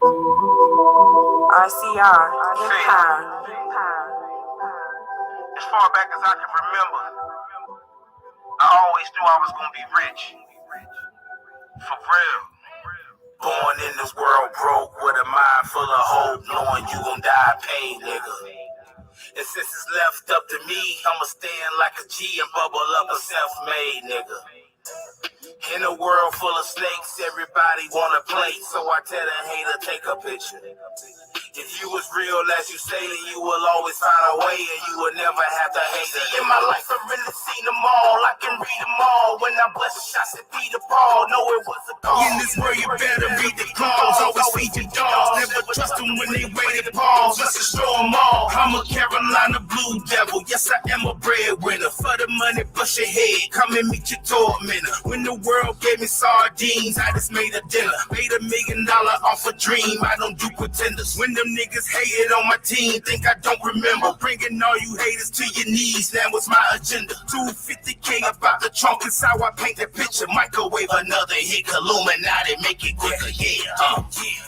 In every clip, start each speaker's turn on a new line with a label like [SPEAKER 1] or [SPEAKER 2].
[SPEAKER 1] RCR, Empire.
[SPEAKER 2] As far back as I can remember, I always knew I was gonna be rich. For real. Born in this world broke with a mind full of hope, knowing you gon' die pain, nigga. And since it's left up to me, I'ma stand like a G and bubble up a self-made nigga. In a world full of snakes, everybody wanna play, so I tell the hater, take a picture. If you was real as you say, then you will always find a way, and you will never have to hate. See, in my life, I've really seen them all. I can read them all. When I bless the shots at Peter Paul, know it was a call. In this world, you better read the clause. Always feed your dogs. Never trust them when they waited pause. Let's destroy them all. I'm a Carolina Blue Devil. Yes, I am a breadwinner. For the money, bust your head. Come and meet your tormentor. When the world gave me sardines, I just made a dinner. Made $1 million off a dream. I don't do pretenders. When them niggas hated on my team, think I don't remember. Bringing all you haters to your knees, that was my agenda. 250K about the trunk, is how I paint that picture. Microwave another hit, Kaluminoti, make it quicker, yeah.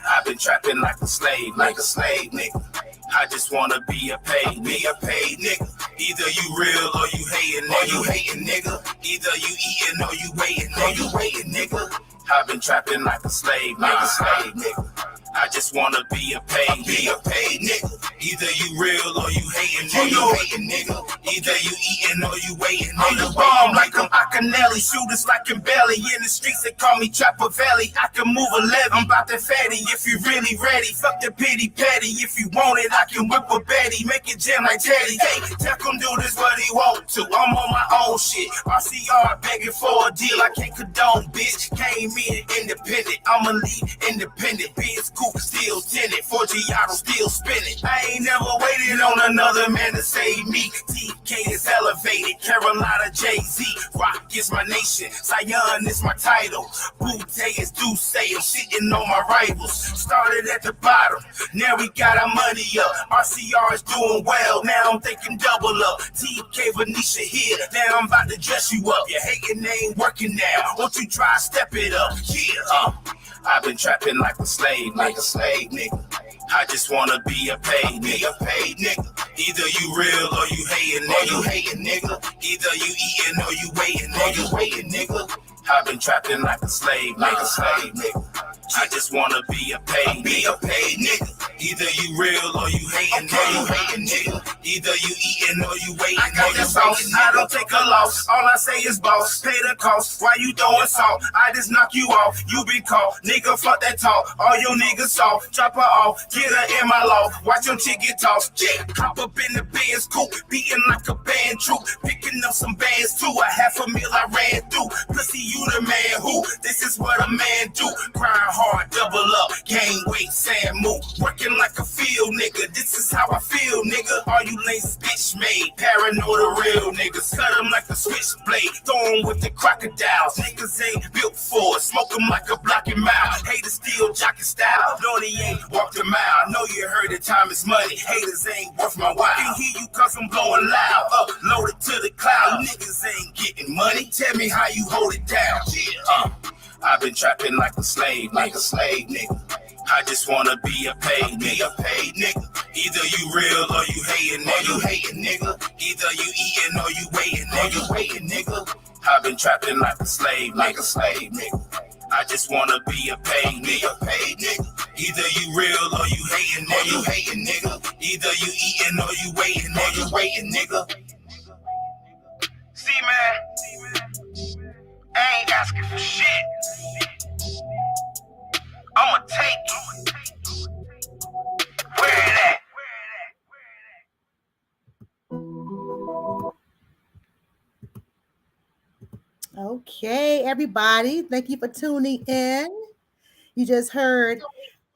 [SPEAKER 2] I've been trapping like a slave nigga. I just wanna be a paid nigga. Either you real or you hating, nigga. Either you eating or you waiting, nigga. I've been trapping like a slave nigga. I just wanna be a paid nigga. Either you real or you hating, nigga. Either you eating or you waiting. I'm the bomb like I'm Akinelli, shooters like in Belly. In the streets they call me Trapper Valley. I can move 11, I'm about that fatty. If you really ready, fuck the pity patty. If you want it, I can whip a Betty, make it jam like Teddy. Hey, tell him do this what he want to. I'm on my own shit. RCR begging for a deal, I can't condone, bitch. Came in independent, I'ma leave independent. Being cool, still tinted. 4Giotto still spinning. I ain't never waited on another man to save me. TK is elevated. Carolina Jay-Z. Rock is my nation. Zion is my title. Butte is Duce. I'm shitting on my rivals. Started at the bottom. Now we got our money up. RCR is doing well. Now I'm thinking double up. TK Venetia here. Now I'm about to dress you up. Your hating ain't working now. Won't you try step it up? Yeah, I've been trapping like a slave nigga. I just wanna be a paid nigga. Either you real or you hating, nigga. Either you eating or you waiting, nigga. I've been trapping like a slave nigga. I just wanna be a paid nigga. Either you real or you hating, nigga. Either you eating or you waiting. I got that sauce, I don't take a loss. All I say is boss, pay the cost. Why you throwing salt? I just knock you off. You be caught, nigga. Fuck that talk. All your niggas soft. Drop her off, get her in my loft. Watch your chick get tossed. Yeah, hop up in the Benz coupe, beating like a band troop. Picking up some bands too. $500,000 I ran through. Pussy, you the man who? This is what a man do. Grind hard, double up, gain weight, sand move. Working like a field nigga. This is how I feel, nigga. All you lazy bitch made. Paranoid the real niggas. Cut them like a switchblade. Throw them with the crocodiles. Niggas ain't built for it. Smoke them like a blocking mile. Haters still jockey style. No, they ain't walked a mile. Know you heard that time is money. Haters ain't worth my while. Can hear you cause I'm blowing loud. Upload it to the cloud. Niggas ain't getting money. Tell me how you hold it down. Yeah, I've been trapping like a slave nigga. I just wanna be a paid nigga. Either you real or you hating, nigga. Either you eating or you waiting, nigga. I've been trapping like a slave nigga. I just wanna be a paid nigga. Either you real or you hating, nigga. Either you eating or you waiting, nigga. See, man, I ain't asking for shit. I'ma take it. Where it at?
[SPEAKER 3] Okay, everybody, thank you for tuning in. You just heard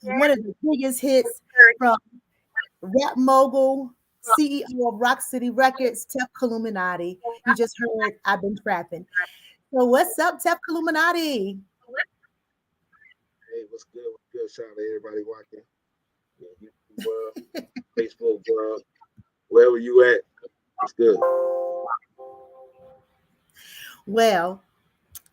[SPEAKER 3] one of the biggest hits from Rap Mogul, CEO of Rock City Records, Tef Kaluminoti. You just heard I've Been Trapping. So what's up, Tef Kaluminoti?
[SPEAKER 4] Hey, what's good? What's good? Shout out to everybody watching. YouTube, Facebook, wherever you at, it's good.
[SPEAKER 3] Well,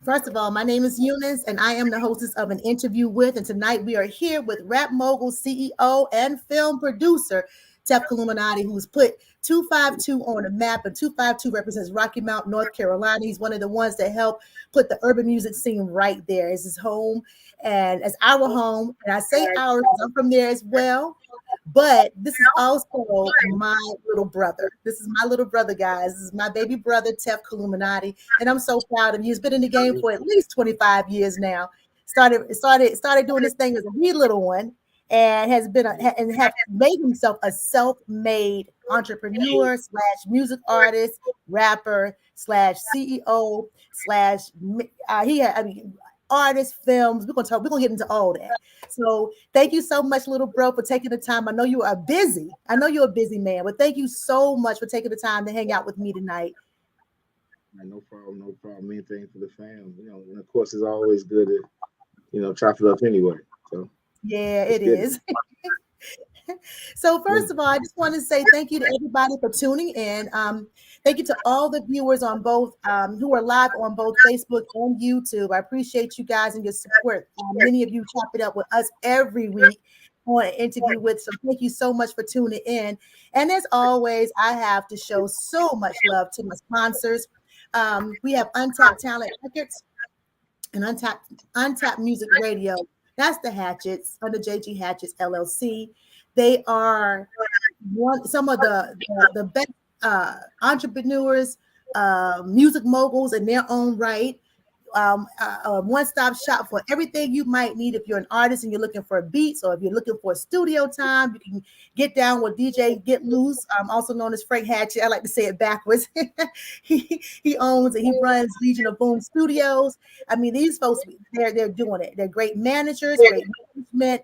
[SPEAKER 3] First of all, my name is Eunice, and I am the hostess of An Interview With. And tonight we are here with Rap Mogul CEO and film producer Tef Kaluminoti, who's put 252 on the map. And 252 represents Rocky Mount, North Carolina. He's one of the ones that helped put the urban music scene right there. It's his home and it's our home. And I say ours because I'm from there as well. But this is also my little brother. This is my little brother, guys. This is my baby brother, Tef Kaluminoti, and I'm so proud of you. He's been in the game for at least 25 years now. Started doing this thing as a wee little one, and has been and have made himself a self-made entrepreneur slash music artist, rapper slash CEO slash I mean artist, films. We're gonna get into all that. So thank you so much, little bro, for taking the time. I know you are busy. I know you're a busy man, but thank you so much for taking the time to hang out with me tonight.
[SPEAKER 4] No problem, no problem. Anything for the fam, and of course it's always good to, chop it up anyway. So
[SPEAKER 3] Yeah,
[SPEAKER 4] let's
[SPEAKER 3] it
[SPEAKER 4] get it.
[SPEAKER 3] is. So first of all, I just want to say thank you to everybody for tuning in. Thank you to all the viewers on both who are live on both Facebook and YouTube. I appreciate you guys and your support. Many of you chop it up with us every week on An Interview With. So thank you so much for tuning in. And as always, I have to show so much love to my sponsors. We have Untapped Talent Records and Untapped Music Radio. That's the Hatchets under JG Hatchets LLC. They are some of the best entrepreneurs, music moguls in their own right. A one-stop shop for everything you might need. If you're an artist and you're looking for beats, or if you're looking for studio time, you can get down with DJ Get Loose, also known as Frank Hatchett. I like to say it backwards. he owns and he runs Legion of Boom Studios. I mean, these folks, they're doing it. They're great managers, great management.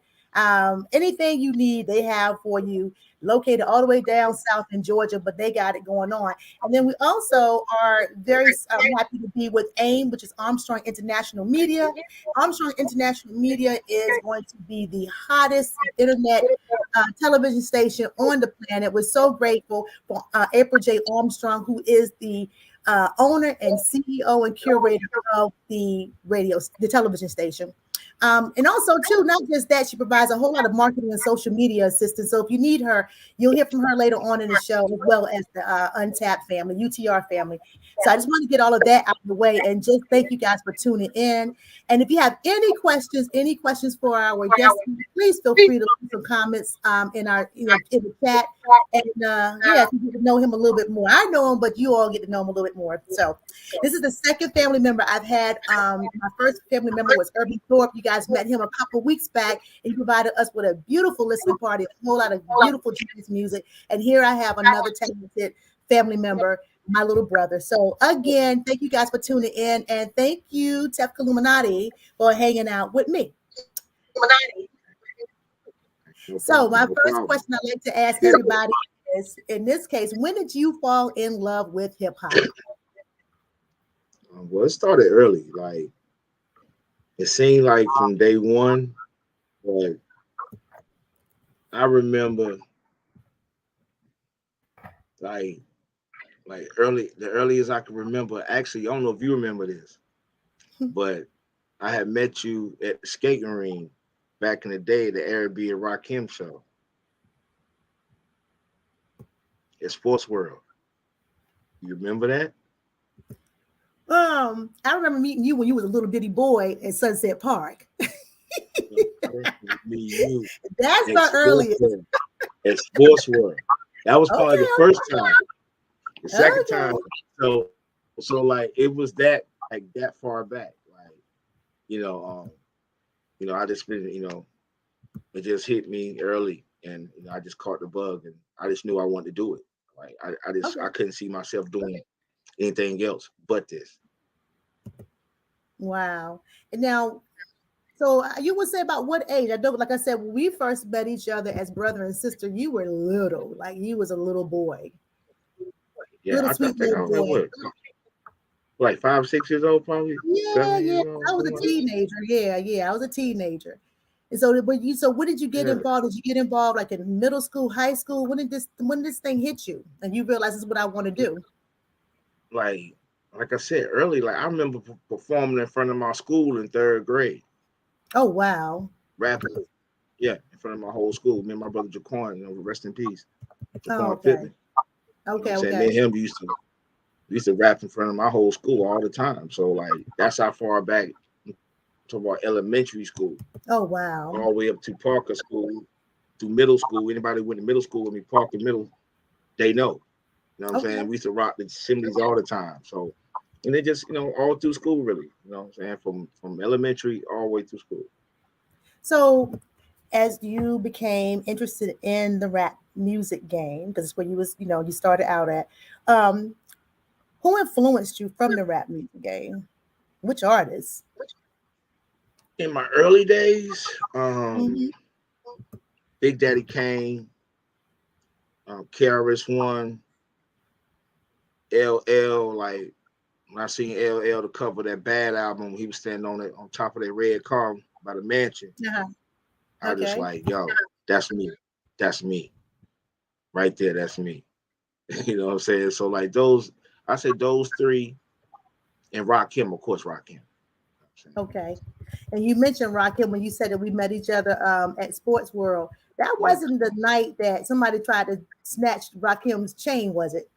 [SPEAKER 3] Anything you need, they have for you. Located all the way down south in Georgia, but they got it going on. And then we also are very happy to be with AIM, which is Armstrong International Media. Armstrong International Media is going to be the hottest internet television station on the planet. We're so grateful for April J. Armstrong, who is the owner and CEO and curator of the television station. And also, too, not just that, she provides a whole lot of marketing and social media assistance. So if you need her, you'll hear from her later on in the show, as well as the Untapped family, UTR family. So I just want to get all of that out of the way and just thank you guys for tuning in. And if you have any questions for our guests, please feel free to leave some comments in our in the chat. And yeah, you get to know him a little bit more. I know him, but you all get to know him a little bit more. So this is the second family member I've had. My first family member was Irving Thorpe. You guys met him a couple weeks back, and he provided us with a beautiful listening party, a whole lot of beautiful jazz music. And here I have another talented family member, my little brother. So again, thank you guys for tuning in, and thank you, Tef Kaluminoti, for hanging out with me. So my first question I'd like to ask everybody is, in this case, when did you fall in love with hip hop?
[SPEAKER 4] Well, it started early. Like, it seemed like from day one, but I remember like the earliest I can remember. Actually, I don't know if you remember this, but I had met you at the skating ring back in the day, the Arabian and Rakim show at Sports World. You remember that?
[SPEAKER 3] I remember meeting you when you was a little bitty boy at Sunset Park. That's the earliest.
[SPEAKER 4] At Sports World. That was probably the first time. The second time, so like it was that far back. Like, I just been, it just hit me early, and I just caught the bug, and I just knew I wanted to do it. Like I couldn't see myself doing anything else but this.
[SPEAKER 3] Wow. And now, so you would say about what age? I don't, like I said, when we first met each other as brother and sister, you were little, like you was a little boy.
[SPEAKER 4] Yeah, I think I was like 5, 6 years old, probably.
[SPEAKER 3] Yeah. I was a teenager. Yeah, I was a teenager. And so, when did you get involved? Did you get involved like in middle school, high school? When did this thing hit you, and you realized this is what I want to do?
[SPEAKER 4] Like like I said early, like I remember performing in front of my school in 3rd grade,
[SPEAKER 3] Oh wow.
[SPEAKER 4] rapping. Yeah, in front of my whole school. Me and my brother Jaquan, rest in peace,
[SPEAKER 3] Oh,
[SPEAKER 4] Jaquan
[SPEAKER 3] okay.
[SPEAKER 4] Pittman. You know what I'm
[SPEAKER 3] Okay,
[SPEAKER 4] saying?
[SPEAKER 3] okay.
[SPEAKER 4] Me and him we used to rap in front of my whole school all the time. So like that's how far back to our elementary school,
[SPEAKER 3] Oh wow.
[SPEAKER 4] all the way up to Parker School, to middle school. Anybody who went to middle school with me, Parker Middle, they know. You know what I'm
[SPEAKER 3] Okay.
[SPEAKER 4] saying? We used to rock the assemblies all the time. So and it just, all through school really. You know what I'm saying? From elementary all the way through school.
[SPEAKER 3] So as you became interested in the rap music game, because it's where you was, you started out at, um, who influenced you from the rap music game? Which artists?
[SPEAKER 4] In my early days,
[SPEAKER 3] Hmm.
[SPEAKER 4] Big Daddy Kane, KRS One, LL, like when I seen LL to cover that Bad album, he was standing on top of that red car by the mansion.
[SPEAKER 3] Uh-huh.
[SPEAKER 4] I was just
[SPEAKER 3] Okay.
[SPEAKER 4] like, yo, that's me. That's me. Right there, that's me. You know what I'm saying? So like I say those three and Rakim, of course, Rakim.
[SPEAKER 3] Okay. And you mentioned Rakim when you said that we met each other at Sports World. That
[SPEAKER 4] Yeah.
[SPEAKER 3] wasn't the night that somebody tried to snatch Rakim's chain, was it?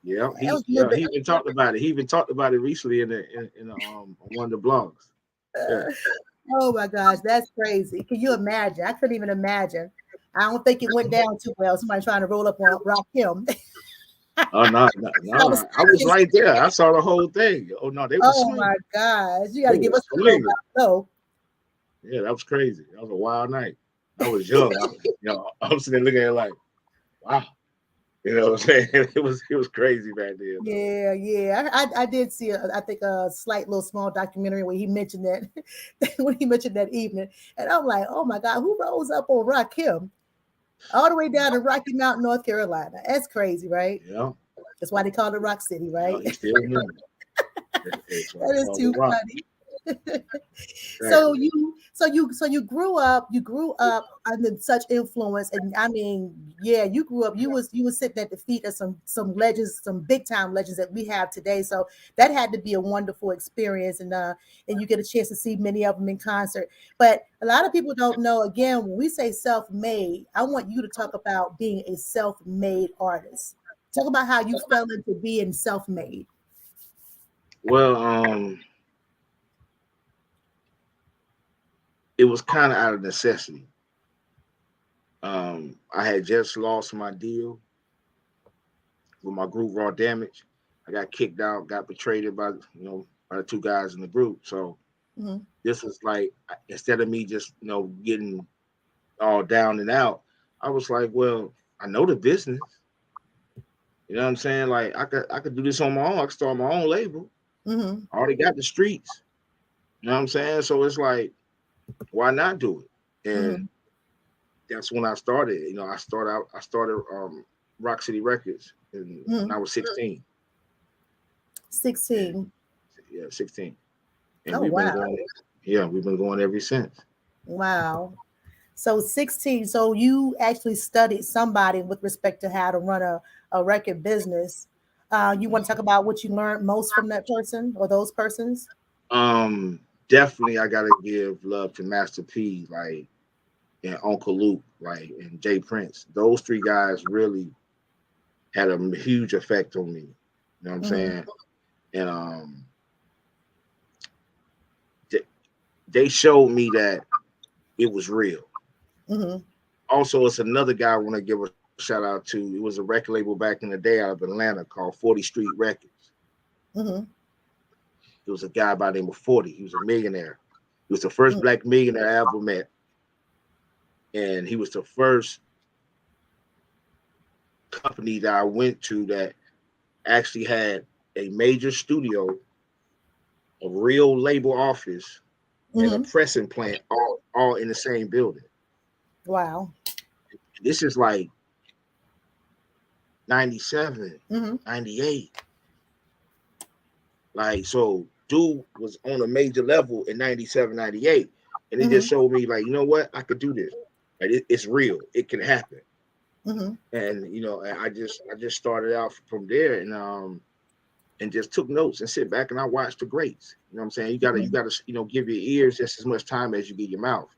[SPEAKER 4] Yeah,
[SPEAKER 3] That was a little
[SPEAKER 4] he
[SPEAKER 3] bit.
[SPEAKER 4] even talked about it. He even talked about it recently in one of the blogs. Yeah.
[SPEAKER 3] Oh my gosh, that's crazy. Can you imagine? I couldn't even imagine. I don't think it went down too well. Somebody trying to roll up on Rakim.
[SPEAKER 4] Oh no, no,
[SPEAKER 3] Try to
[SPEAKER 4] no! I
[SPEAKER 3] snatch
[SPEAKER 4] was
[SPEAKER 3] his-
[SPEAKER 4] right there. I saw the whole thing. Oh no, they were
[SPEAKER 3] Oh
[SPEAKER 4] swinging.
[SPEAKER 3] my gosh. You got
[SPEAKER 4] They
[SPEAKER 3] to give
[SPEAKER 4] were
[SPEAKER 3] us a little
[SPEAKER 4] swinging.
[SPEAKER 3] so.
[SPEAKER 4] Yeah, that was crazy. That was a wild night. I was young. I'm sitting there looking at it like, wow. You know what I'm saying? It was crazy back then. Though.
[SPEAKER 3] Yeah, yeah. I did see I think a slight little small documentary where he mentioned that when he mentioned that evening. And I'm like, oh my God, who rolls up on Rakim? All the way down to Rocky Mount, North Carolina. That's crazy, right?
[SPEAKER 4] Yeah,
[SPEAKER 3] That's why they call it Rock City, right?
[SPEAKER 4] he's still moving. It's what
[SPEAKER 3] That
[SPEAKER 4] they
[SPEAKER 3] is
[SPEAKER 4] call the
[SPEAKER 3] too
[SPEAKER 4] rock.
[SPEAKER 3] funny. So
[SPEAKER 4] Exactly.
[SPEAKER 3] you grew up under such influence, and I mean, yeah, you grew up. You was sitting at the feet of some legends, some big time legends that we have today. So that had to be a wonderful experience, and you get a chance to see many of them in concert. But a lot of people don't know. Again, when we say self made, I want you to talk about being a self made artist. Talk about how you fell into being self made.
[SPEAKER 4] Well, it was kind of out of necessity. I had just lost my deal with my group Raw Damage. I got kicked out, got betrayed by the two guys in the group. So
[SPEAKER 3] Hmm.
[SPEAKER 4] this was like instead of me just getting all down and out, I was like, well, I know the business. You know what I'm saying? Like I could do this on my own. I could start my own label.
[SPEAKER 3] Hmm.
[SPEAKER 4] I already got the streets. You know what I'm saying? So it's like, why not do it? And
[SPEAKER 3] Hmm.
[SPEAKER 4] that's when I started. I started Rock City Records when
[SPEAKER 3] Hmm.
[SPEAKER 4] I was 16. And
[SPEAKER 3] 16.
[SPEAKER 4] yeah, 16. And
[SPEAKER 3] Oh
[SPEAKER 4] we've been
[SPEAKER 3] wow.
[SPEAKER 4] going. Yeah, we've been going ever since.
[SPEAKER 3] Wow. So 16. So you actually studied somebody with respect to how to run a record business. You want to talk about what you learned most from that person or those persons?
[SPEAKER 4] Definitely, I gotta give love to Master P, like and Uncle Luke, like and Jay Prince. Those three guys really had a huge effect on me. You know what I'm
[SPEAKER 3] Hmm.
[SPEAKER 4] saying? And they, they showed me that it was real.
[SPEAKER 3] Hmm.
[SPEAKER 4] Also, it's another guy I want to give a shout out to. It was a record label back in the day out of Atlanta called 40 Street Records.
[SPEAKER 3] Hmm.
[SPEAKER 4] It was a guy by the name of 40. He was a millionaire. He was the first black millionaire I ever met. And he was the first company that I went to that actually had a major studio, a real label office, and a
[SPEAKER 3] Hmm.
[SPEAKER 4] pressing plant all in the same building.
[SPEAKER 3] Wow.
[SPEAKER 4] This is like 97,
[SPEAKER 3] Hmm.
[SPEAKER 4] 98. Like, so dude was on a major level in 97, 98. And it just
[SPEAKER 3] Hmm.
[SPEAKER 4] showed me, like, you know what? I could do this. Like, it's real. It can happen.
[SPEAKER 3] Hmm.
[SPEAKER 4] And, and I just started out from there. And and just took notes and sit back and I watched the greats. You know what I'm saying? You gotta give your ears just as much time as you give your mouth.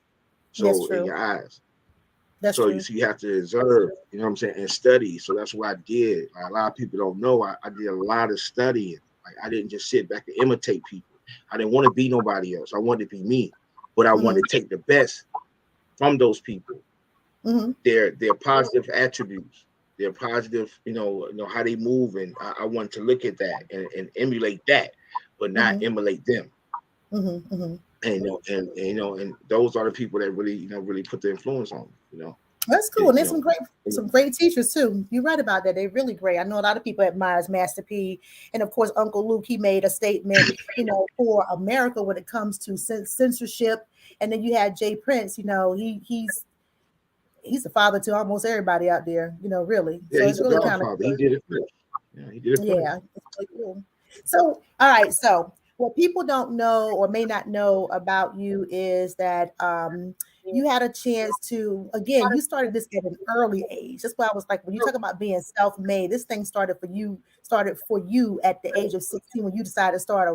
[SPEAKER 3] That's
[SPEAKER 4] So in
[SPEAKER 3] true.
[SPEAKER 4] your eyes.
[SPEAKER 3] That's
[SPEAKER 4] So
[SPEAKER 3] true.
[SPEAKER 4] you have to observe, you know what I'm saying, and study. So that's what I did. Like, a lot of people don't know. I did a lot of studying. Like I didn't just sit back and imitate people. I didn't want to be nobody else. I wanted to be me. But I wanted to take the best from those people. Their positive attributes, their positive, how they move, and I wanted to look at that and emulate that, but not emulate them. And those are the people that really put the influence on me.
[SPEAKER 3] That's cool. And there's some great teachers too. You're right about that. They're really great. I know a lot of people admires Master P, and of course Uncle Luke. He made a statement, for America when it comes to censorship. And then you had Jay Prince. He's the father to almost everybody out there. Really.
[SPEAKER 4] Yeah,
[SPEAKER 3] So
[SPEAKER 4] he's
[SPEAKER 3] it's
[SPEAKER 4] a
[SPEAKER 3] really kind of
[SPEAKER 4] godfather. He did it first. Yeah, he did it first.
[SPEAKER 3] yeah. It's really cool. So all right. So what people don't know or may not know about you is that you had a chance to, again, you started this at an early age. That's why I was like, when you talk about being self-made, this thing started for you at the age of 16 when you decided to start a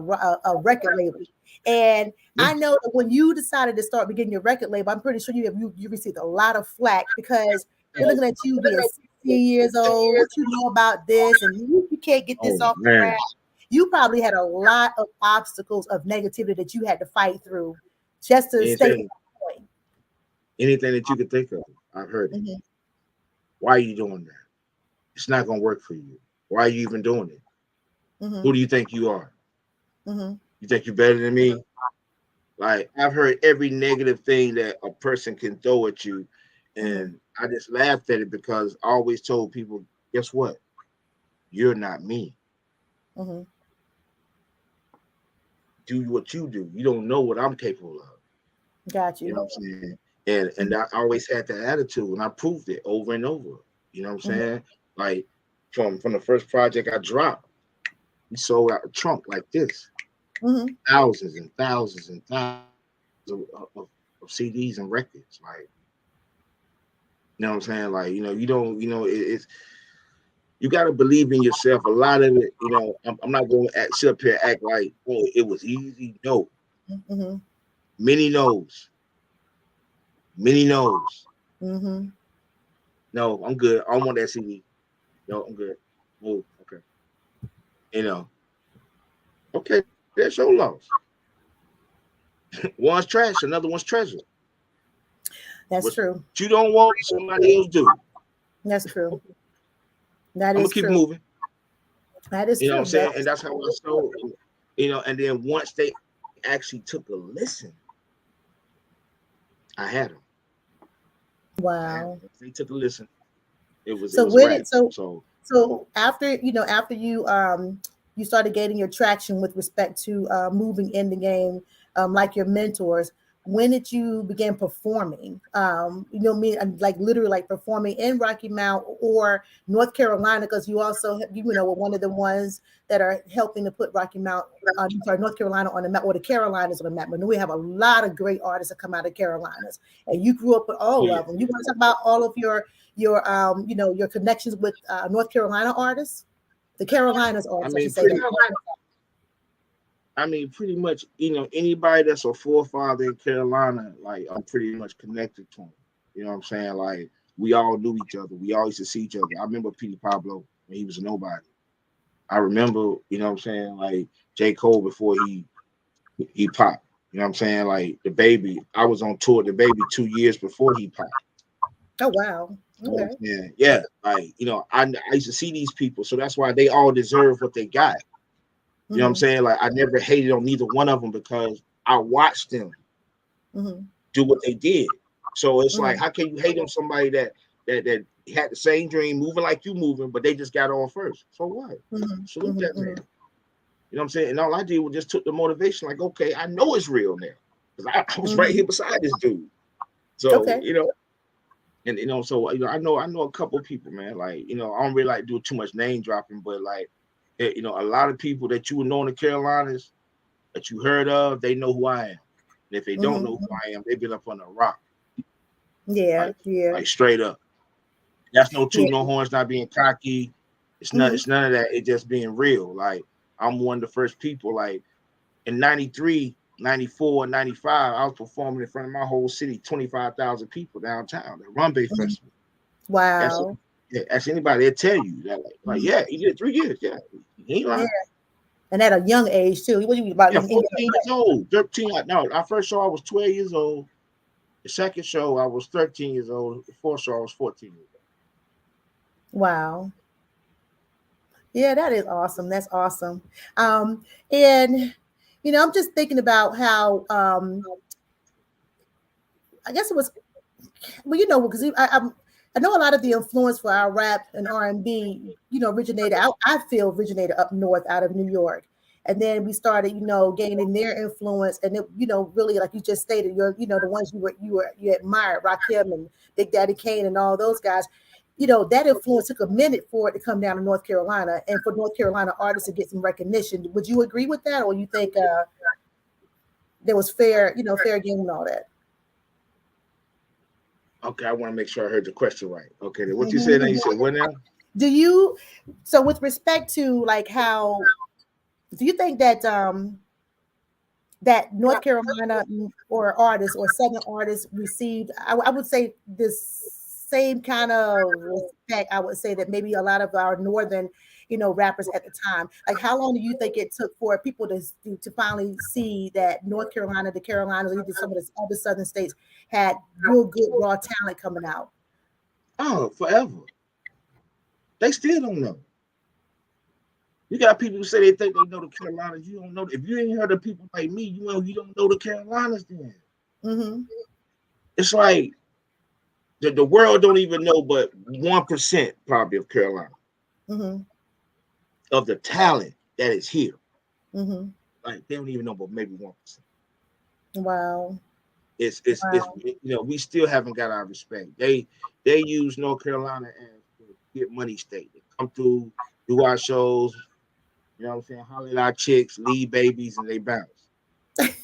[SPEAKER 3] record label. And I know that when you decided to start beginning your record label, I'm pretty sure you received a lot of flack because they're looking at you being 16 years old. What you know about this? And you can't get this off the ground. You probably had a lot of obstacles of negativity that you had to fight through just to stay at that point.
[SPEAKER 4] Anything that you could think of, I've heard it. Why are you doing that? It's not going to work for you. Why are you even doing it? Who do you think you are? You think you're better than me? Like, I've heard every negative thing that a person can throw at you, and I just laughed at it because I always told people, guess what? You're not me. Do what you do. You don't know what I'm capable of.
[SPEAKER 3] Got you.
[SPEAKER 4] You know what I'm saying? And I always had that attitude, and I proved it over and over. You know what I'm saying? Like from the first project I dropped, we sold out a trunk like this, thousands and thousands and thousands of CDs and records. Like, you know what I'm saying? Like, you don't, it's you got to believe in yourself. A lot of it, I'm not going to sit up here and act like, oh, it was easy. No, many knows. Many knows. No, I'm good. I don't want that CD. No, I'm good. Oh, okay. Okay, that's your loss. One's trash, another one's treasure.
[SPEAKER 3] That's true.
[SPEAKER 4] You don't want, somebody else do.
[SPEAKER 3] That's true.
[SPEAKER 4] I'm gonna keep moving.
[SPEAKER 3] That is
[SPEAKER 4] true.
[SPEAKER 3] What
[SPEAKER 4] I'm saying? And that's how I sold. And then once they actually took a listen, I had them.
[SPEAKER 3] Wow.
[SPEAKER 4] They took a listen. It was
[SPEAKER 3] so after you started getting your traction with respect to moving in the game, like your mentors, when did you begin performing? Like literally like performing in Rocky Mount or North Carolina, because you also were one of the ones that are helping to put North Carolina on the map, or the Carolinas on the map. But we have a lot of great artists that come out of Carolinas, and you grew up with all of them. You want to talk about all of your connections with North Carolina artists, the Carolinas artists?
[SPEAKER 4] Pretty much, anybody that's a forefather in Carolina, like, I'm pretty much connected to them. You know what I'm saying? Like, we all knew each other. We all used to see each other. I remember Petey Pablo when he was a nobody. I remember, like J. Cole before he popped. You know what I'm saying? Like the Baby. I was on tour with the Baby 2 years before he popped.
[SPEAKER 3] Oh wow. Okay.
[SPEAKER 4] Yeah. Like, I used to see these people, so that's why they all deserve what they got. You know what I'm saying? Like, I never hated on neither one of them because I watched them do what they did. So it's like, how can you hate on somebody that had the same dream, moving like you moving, but they just got on first? So what? Salute that man. You know what I'm saying? And all I did was just took the motivation, like, okay, I know it's real now because I was right here beside this dude. So so I know a couple of people, man. Like, I don't really like do too much name dropping, but like, a lot of people that you would know in the Carolinas that you heard of, they know who I am. And if they don't know who I am, they've been up on a rock. Like straight up. That's no toot, no horns, not being cocky. It's none of that. It's just being real. Like, I'm one of the first people. Like in 93, 94, 95, I was performing in front of my whole city, 25,000 people downtown at Rumbe Festival.
[SPEAKER 3] Wow.
[SPEAKER 4] Ask anybody, they'll tell you that. Like yeah, he did 3 years. Yeah, he ain't lying.
[SPEAKER 3] Yeah. And at a young age too. What you about?
[SPEAKER 4] Yeah, 14 years old, 13. No, our first show I was 12 years old. The second show I was 13 years old. The fourth show I was 14 years old.
[SPEAKER 3] Wow. Yeah, that is awesome. That's awesome. And I'm just thinking about how I guess it was because I know a lot of the influence for our rap and R&B, originated. I feel originated up north out of New York, and then we started, gaining their influence, and it, really like you just stated, the ones you admired, Rakim and Big Daddy Kane and all those guys. That influence took a minute for it to come down to North Carolina, and for North Carolina artists to get some recognition. Would you agree with that, or you think there was fair game and all that?
[SPEAKER 4] Okay, I want to make sure I heard the question right. Okay, what you said now? You said what now?
[SPEAKER 3] So with respect to like how do you think that that North Carolina or artists or Southern artists received, I would say, this same kind of respect? I would say that maybe a lot of our Northern, rappers at the time. Like, how long do you think it took for people to finally see that North Carolina, the Carolinas, or even some of the other Southern states had real good raw talent coming out?
[SPEAKER 4] Oh, forever. They still don't know. You got people who say they think they know the Carolinas. You don't know. If you ain't heard of people like me, you don't know the Carolinas then.
[SPEAKER 3] Mm-hmm.
[SPEAKER 4] It's like the world don't even know but 1% probably of Carolina.
[SPEAKER 3] Mm-hmm.
[SPEAKER 4] Of the talent that is here.
[SPEAKER 3] Mm-hmm.
[SPEAKER 4] Like they don't even know but maybe 1%.
[SPEAKER 3] Wow.
[SPEAKER 4] It's we still haven't got our respect. They use North Carolina as the get money state. They come through, do our shows, you know what I'm saying, holler at our chicks, leave babies, and they bounce.
[SPEAKER 3] Did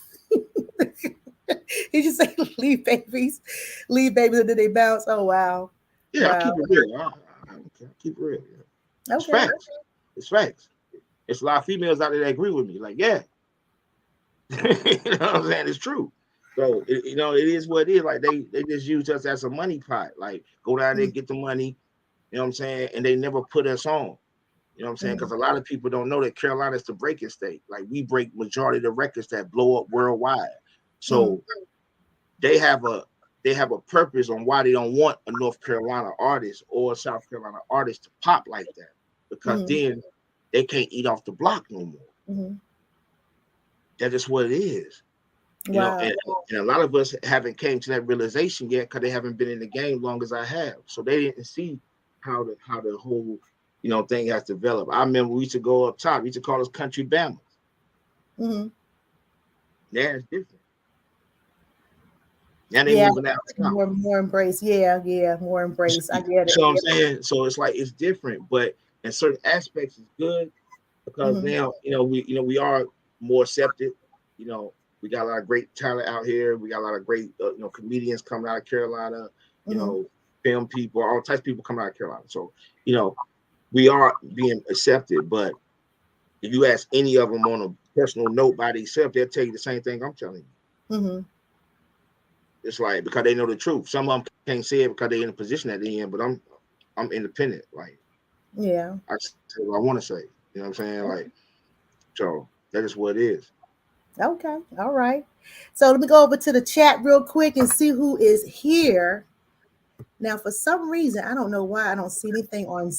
[SPEAKER 3] you say leave babies, and then they bounce? Oh wow.
[SPEAKER 4] Yeah,
[SPEAKER 3] wow.
[SPEAKER 4] I keep it real. I don't care. I keep it real. Yeah. It's facts. It's facts. It's a lot of females out there that agree with me. Like, yeah. You know what I'm saying? It's true. So it is what it is. Like they just use us as a money pot. Like go down there, get the money, you know what I'm saying? And they never put us on. You know what I'm saying? Because a lot of people don't know that Carolina is the breaking state. Like we break majority of the records that blow up worldwide. So they have a purpose on why they don't want a North Carolina artist or a South Carolina artist to pop like that. Because then they can't eat off the block no more.
[SPEAKER 3] Mm-hmm.
[SPEAKER 4] That is what it is. You know, and a lot of us haven't came to that realization yet because they haven't been in the game long as I have. So they didn't see how the whole thing has developed. I remember we used to go up top. We used to call us country Bamas.
[SPEAKER 3] Mm-hmm.
[SPEAKER 4] Yeah, it's different. Now they moving out.
[SPEAKER 3] More embrace. Yeah, more embrace. I get it.
[SPEAKER 4] So I'm saying, so it's like it's different, but in certain aspects it's good because now we are more accepted. We got a lot of great talent out here. We got a lot of great comedians coming out of Carolina. Film people, all types of people coming out of Carolina. So we are being accepted. But if you ask any of them on a personal note by themselves, they'll tell you the same thing I'm telling you.
[SPEAKER 3] Mm-hmm.
[SPEAKER 4] It's like because they know the truth. Some of them can't say it because they're in a position at the end. But I'm independent. Like I say what I want to say. You know what I'm saying? Like so that is what it is.
[SPEAKER 3] Okay. All right. So let me go over to the chat real quick and see who is here. Now, for some reason, I don't know why I don't see anything on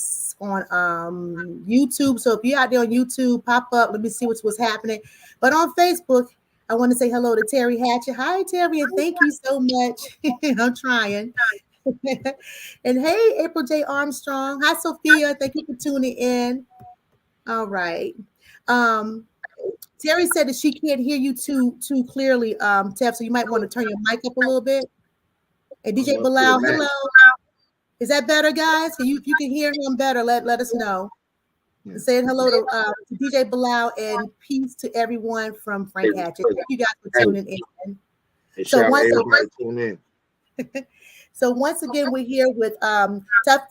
[SPEAKER 3] YouTube. So if you're out there on YouTube, pop up. Let me see what's happening. But on Facebook, I want to say hello to Terry Hatchett. Hi, Terry, and thank you so much. I'm trying. And hey, April J. Armstrong. Hi, Sophia. Thank you for tuning in. All right. Terry said that she can't hear you too clearly, Tef, so you might want to turn your mic up a little bit. And DJ Bilal, hello. Is that better, guys? If you can hear him better, let us know. Yeah. Saying hello to DJ Bilal and peace to everyone from Frank Hatchett. Thank you guys for tuning in.
[SPEAKER 4] So once
[SPEAKER 3] So once again, we're here with Tef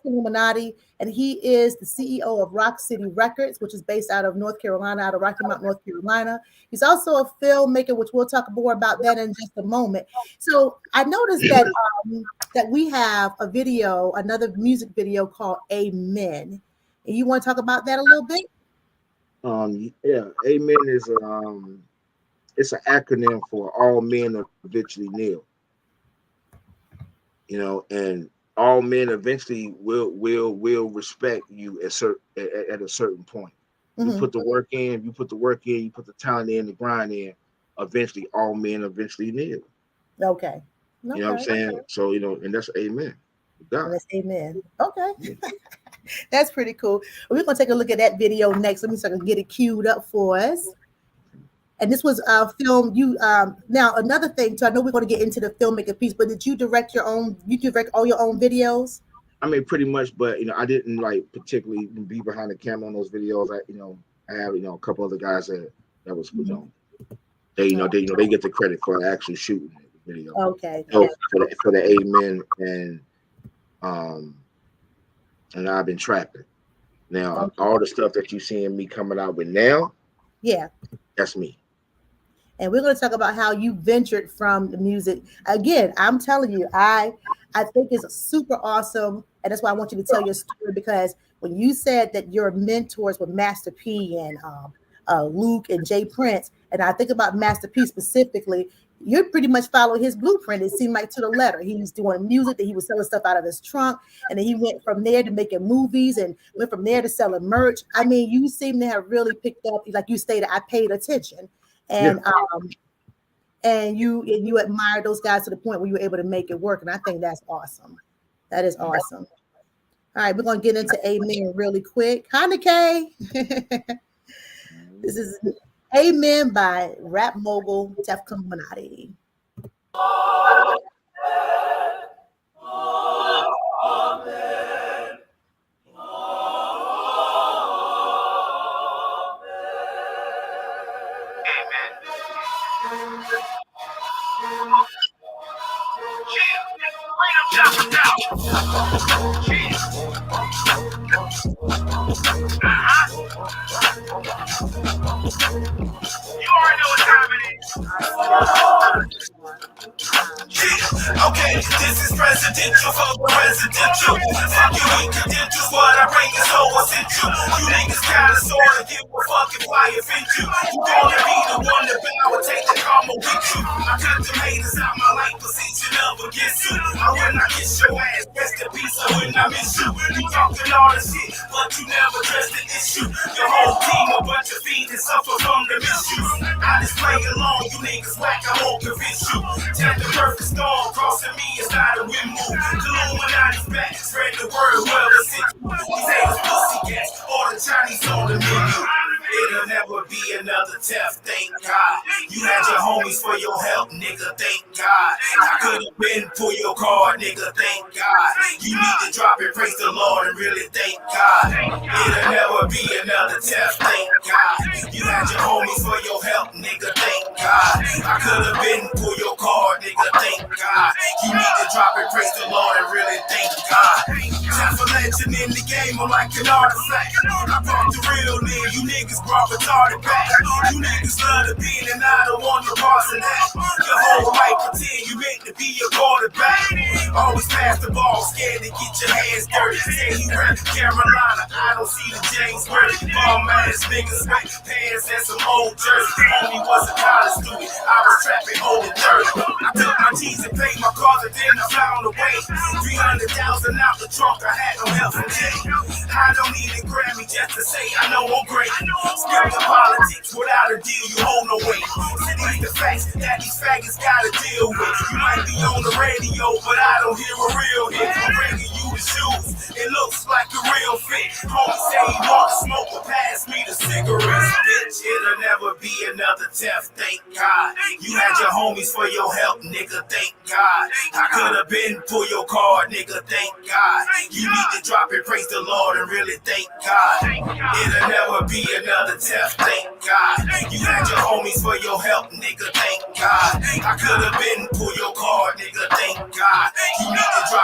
[SPEAKER 3] Kaluminoti, and he is the CEO of Rock City Records, which is based out of North Carolina, out of Rocky Mount, North Carolina. He's also a filmmaker, which we'll talk more about that in just a moment. So I noticed that we have a video, another music video called Amen. And you want to talk about that a little bit?
[SPEAKER 4] Yeah, Amen is it's an acronym for all men eventually kneel. You know, and all men eventually will respect you at a certain point. You put the work in, you put the talent in, the grind in. Eventually, all men eventually kneel.
[SPEAKER 3] Okay.
[SPEAKER 4] You know what I'm saying? So, you know, and that's Amen.
[SPEAKER 3] God. That's Amen. Okay. That's pretty cool. We're going to take a look at that video next. Let me see if I can get it queued up for us. And this was filmed. Now another thing too. I know we're going to get into the filmmaking piece, but did you direct you direct all your own videos?
[SPEAKER 4] I mean, pretty much, but you know, I didn't like particularly be behind the camera on those videos. I have a couple other guys that was they get the credit for actually shooting the video.
[SPEAKER 3] Okay.
[SPEAKER 4] So for the Amen and I've been trapping. Now all the stuff that you seeing me coming out with now, that's me.
[SPEAKER 3] And we're going to talk about how you ventured from the music. Again, I'm telling you, I think it's super awesome. And that's why I want you to tell your story, because when you said that your mentors were Master P and Luke and Jay Prince, and I think about Master P specifically, you pretty much follow his blueprint. It seemed like to the letter. He was doing music, that he was selling stuff out of his trunk, and then he went from there to making movies, and went from there to selling merch. I mean, you seem to have really picked up, like you stated, I paid attention. And and you admire those guys to the point where you were able to make it work. And I think that's awesome. That is awesome. All right, we're gonna get into Amen really quick. Hi, Nikay. This is Amen by rap mogul Tef Kaluminoti.
[SPEAKER 2] Okay, this is presidential for the residential. Fuck you ain't credentials, what I bring is so essential. You niggas kinda sorta give a fuck if I offend you. You gonna be the one to bow and take the karma with you. I cut the haters out my life position up against you. I will not get your ass, rest in peace, I will not miss you. You talking all the shit, but you never address the issue. Your whole team a bunch of fiends and suffer from the misuse. I just play along, you niggas whack, I won't convince you. Tell the perfect storm crossing me is not a wind move. Kaluminati's back, spread the word, whoever sent you. These haters pussy cats, or the Chinese on the menu. It'll never be another Tef, thank God. You had your homies for your help, nigga, thank God. I could've been for your card, nigga, thank God. You need to drop it, praise the Lord, and really thank God. It'll never be another Tef, thank God. You had your homies for your help, nigga, thank God. I could've been for your card, nigga, thank God. You need to drop it, praise the Lord, and really thank God. Tef a legend in the game, I'm like an artifact. I brought the real nigga, you niggas brought retarded back. You niggas love the beat and I don't want no parts of that. Your whole life pretend you meant to be a quarterback. Always pass the ball, scared to get your hands dirty. Say you rap Carolina, I don't see the James Worthy. Bum ass niggas, sweat pants and some old jerseys. Homie was a college student, I was trapping holding dirty. I took my G's and paid my cars and then I found a way. 300,000 out the trunk, I had no help from Jay. I don't need a Grammy just to say I know I'm great. Skip the politics, without a deal you hold no weight. See these the facts that these faggots gotta deal with. You might be on the radio, but I don't hear a real hit. I'm bringing you the shoes, it looks like a real fit. Homie say he want to smoke, but pass me the cigarettes. Bitch, it'll never be another Tef, thank God. You had your homies for your help, nigga, thank God. I could've been for your card, nigga, thank God. You need to drop it, praise the Lord, and really thank God. It'll never be another Tef, thank God. You had your homies for your help, nigga, thank God. I could've been for your card, nigga, thank God. You need to drop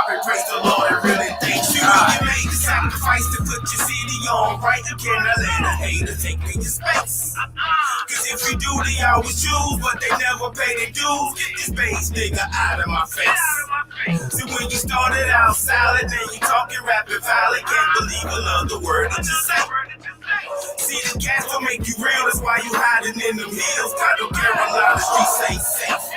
[SPEAKER 2] if you do, they always choose, but they never pay their dues. Get this base nigga out of my face. See, when you started out solid, then you talking rapid violent. Can't believe another word that you say. See, the gas don't make you real, that's why you hiding in the hills. Got no Carolina streets ain't safe.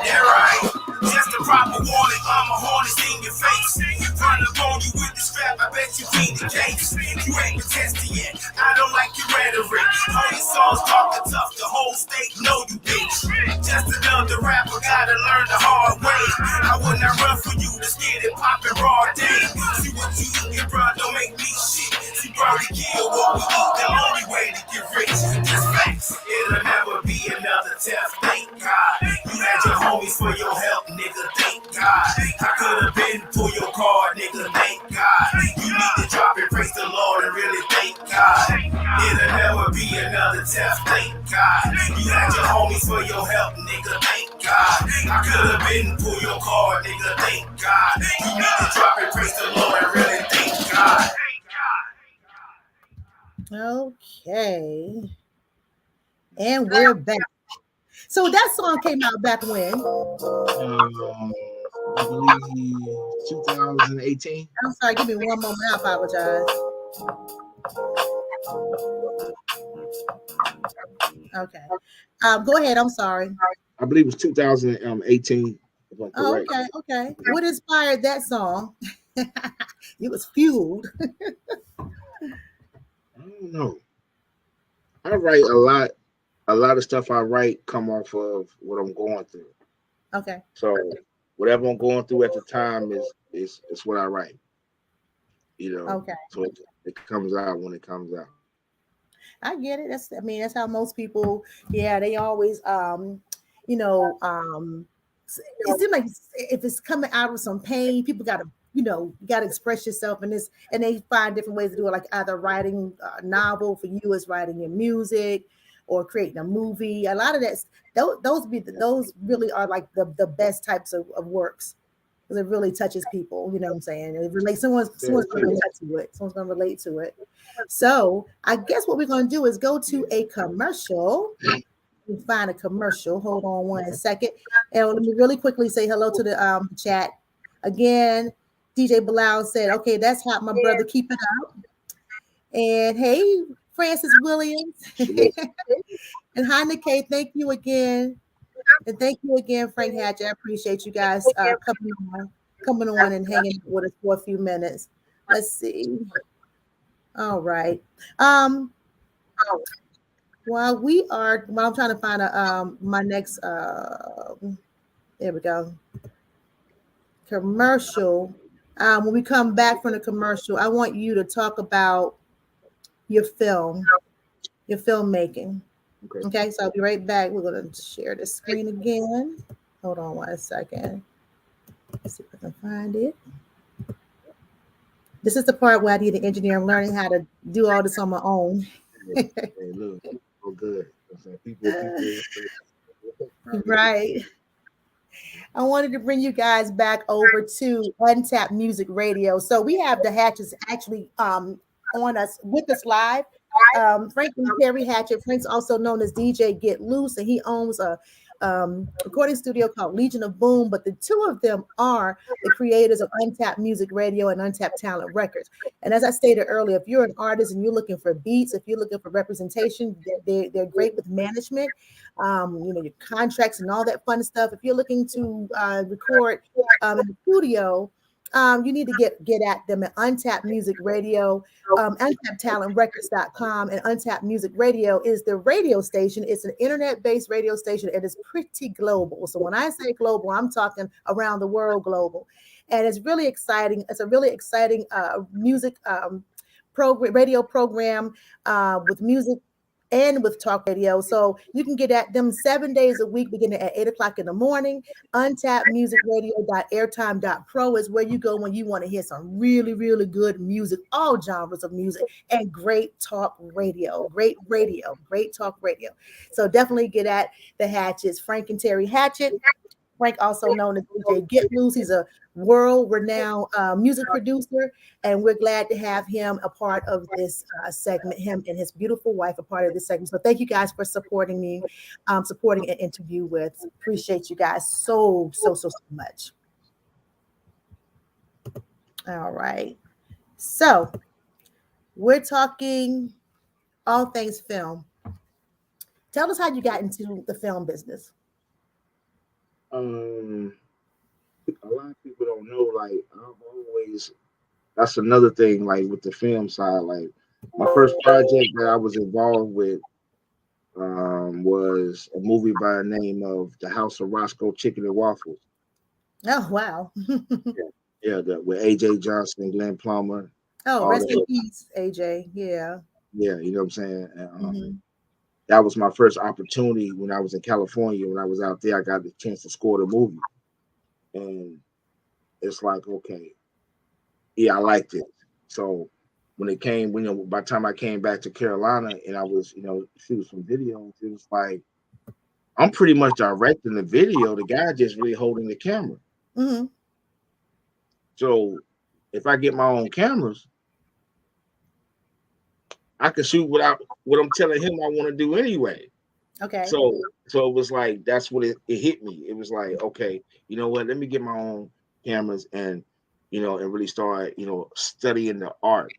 [SPEAKER 2] Yeah, right. Just a proper warning, I'm a hornet in your face. Run up on you with the strap, I bet you beat the case. You ain't been tested yet, I don't like your rhetoric. Holy songs talking tough, the whole state know you bitch. Just another rapper, gotta learn the hard way. I would not run for you, just get it poppin' raw day. See what you eat, bro, don't make me shit. See, bro, we kill what we eat, the only way to get rich. Just facts, it'll never be another Tef, thank God. You had your homies for your help, nigga, thank God. I could've been for your card, nigga, thank God. You need to drop it, praise the Lord, and really thank God. It'll never be another Tef, thank God. You had your homies for your help, nigga, thank God. I could've been for your card, nigga, thank God. You need to drop it, praise the Lord, and really thank God.
[SPEAKER 3] Okay. And we're back. So that song came out back when?
[SPEAKER 4] I believe 2018.
[SPEAKER 3] I'm sorry, give me one moment. I apologize. Okay. Go ahead. I'm sorry.
[SPEAKER 4] I believe it was 2018.
[SPEAKER 3] Oh, okay. What inspired that song? It was fueled.
[SPEAKER 4] I don't know. I write a lot. A lot of stuff I write come off of what I'm going through.
[SPEAKER 3] Okay.
[SPEAKER 4] So whatever I'm going through at the time is what I write. You know.
[SPEAKER 3] Okay.
[SPEAKER 4] So it comes out when it comes out.
[SPEAKER 3] I get it. That's how most people, they always it seems like if it's coming out of some pain, people gotta express yourself, and they find different ways to do it, like either writing a novel. For you, is writing your music or creating a movie. A lot of that, those really are like the best types of works, because it really touches people. You know what I'm saying? It relates. Someone's going to relate to it. Someone's going to relate to it. So I guess what we're going to do is go to a commercial. We find a commercial. Hold on one second, and let me really quickly say hello to the chat again. DJ Bilal said, "Okay, that's hot, my brother. Keep it up." And hey, Francis Williams. And hi, Nikkei. Thank you again. And thank you again, Frank Hatch. I appreciate you guys coming on and hanging out with us for a few minutes. Let's see. All right. While I'm trying to find my next there we go. Commercial. When we come back from the commercial, I want you to talk about your filmmaking. Okay, so I'll be right back. We're going to share the screen again. Hold on one second. Let's see if I can find it. This is the part where I need an engineer. I'm learning how to do all this on my own.
[SPEAKER 4] Hey, look, so good. People.
[SPEAKER 3] Right. I wanted to bring you guys back over to Untapped Music Radio. So we have the Hatches actually on us with us live. Frank and Terry Hatchett. Frank's also known as DJ Get Loose, and he owns a recording studio called Legion of Boom. But the two of them are the creators of Untapped Music Radio and Untapped Talent Records. And as I stated earlier, if you're an artist and you're looking for beats, if you're looking for representation, they're great with management, your contracts and all that fun stuff. If you're looking to record in the studio, you need to get at them at Untapped Music Radio, UntappedTalentRecords.com, and Untapped Music Radio is the radio station. It's an internet-based radio station, and it's pretty global. So when I say global, I'm talking around the world global, and it's really exciting. It's a really exciting music radio program with music and with talk radio. So you can get at them 7 days a week, beginning at 8 o'clock in the morning. UntappedMusicRadio.airtime.pro is where you go when you want to hear some really, really good music, all genres of music, and great talk radio, great talk radio. So definitely get at the Hatchets, Frank and Terry Hatchett. Frank, also known as DJ Get Loose. He's a world-renowned music producer, and we're glad to have him a part of this segment. Him and his beautiful wife a part of this segment. So thank you guys for supporting me, supporting an interview with. Appreciate you guys so much. All right. So we're talking all things film. Tell us how you got into the film business.
[SPEAKER 4] A lot of people don't know. Like I've always, that's another thing. Like with the film side, like my first project that I was involved with was a movie by the name of The House of Roscoe Chicken and Waffles.
[SPEAKER 3] Oh wow!
[SPEAKER 4] With AJ Johnson and Glenn Plummer.
[SPEAKER 3] Oh, rest in peace, AJ. Yeah.
[SPEAKER 4] Yeah, you know what I'm saying.
[SPEAKER 3] Mm-hmm.
[SPEAKER 4] That was my first opportunity when I was in California. When I was out there, I got the chance to score the movie, and it's like, okay, yeah, I liked it. So when it came, by the time I came back to Carolina and I was, shooting some videos, it was like I'm pretty much directing the video. The guy just really holding the camera.
[SPEAKER 3] Mm-hmm.
[SPEAKER 4] So if I get my own cameras, I can shoot what I'm telling him I want to do anyway.
[SPEAKER 3] Okay.
[SPEAKER 4] So it was like that's what it hit me. It was like, okay, you know what? Let me get my own cameras and and really start studying the art.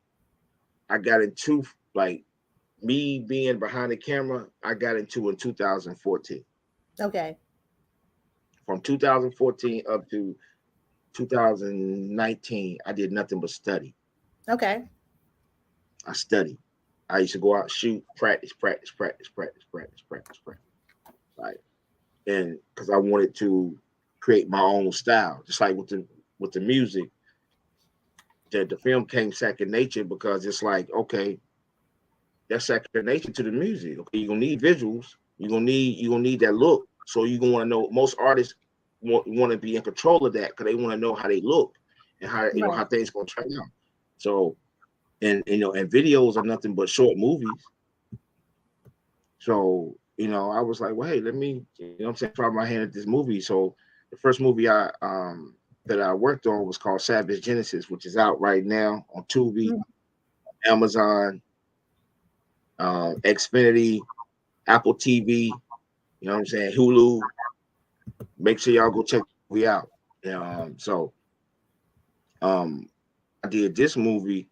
[SPEAKER 4] I got into like me being behind the camera. I got into in 2014.
[SPEAKER 3] Okay.
[SPEAKER 4] From 2014 up to 2019, I did nothing but study.
[SPEAKER 3] Okay.
[SPEAKER 4] I studied. I used to go out, shoot, practice. Right. And because I wanted to create my own style, just like with the music, that the film came second nature because it's like, okay, that's second nature to the music. Okay, you're gonna need visuals, you're gonna need that look. So you're gonna want to know. Most artists want to be in control of that because they want to know how they look and how how things gonna turn out. So and videos are nothing but short movies. So I was like, well, hey, let me, I'm saying, try my hand at this movie. So the first movie that I worked on was called Savage Genesis, which is out right now on Tubi, Amazon, Xfinity, Apple TV, you know what I'm saying, Hulu. Make sure y'all go check the movie out. I did this movie,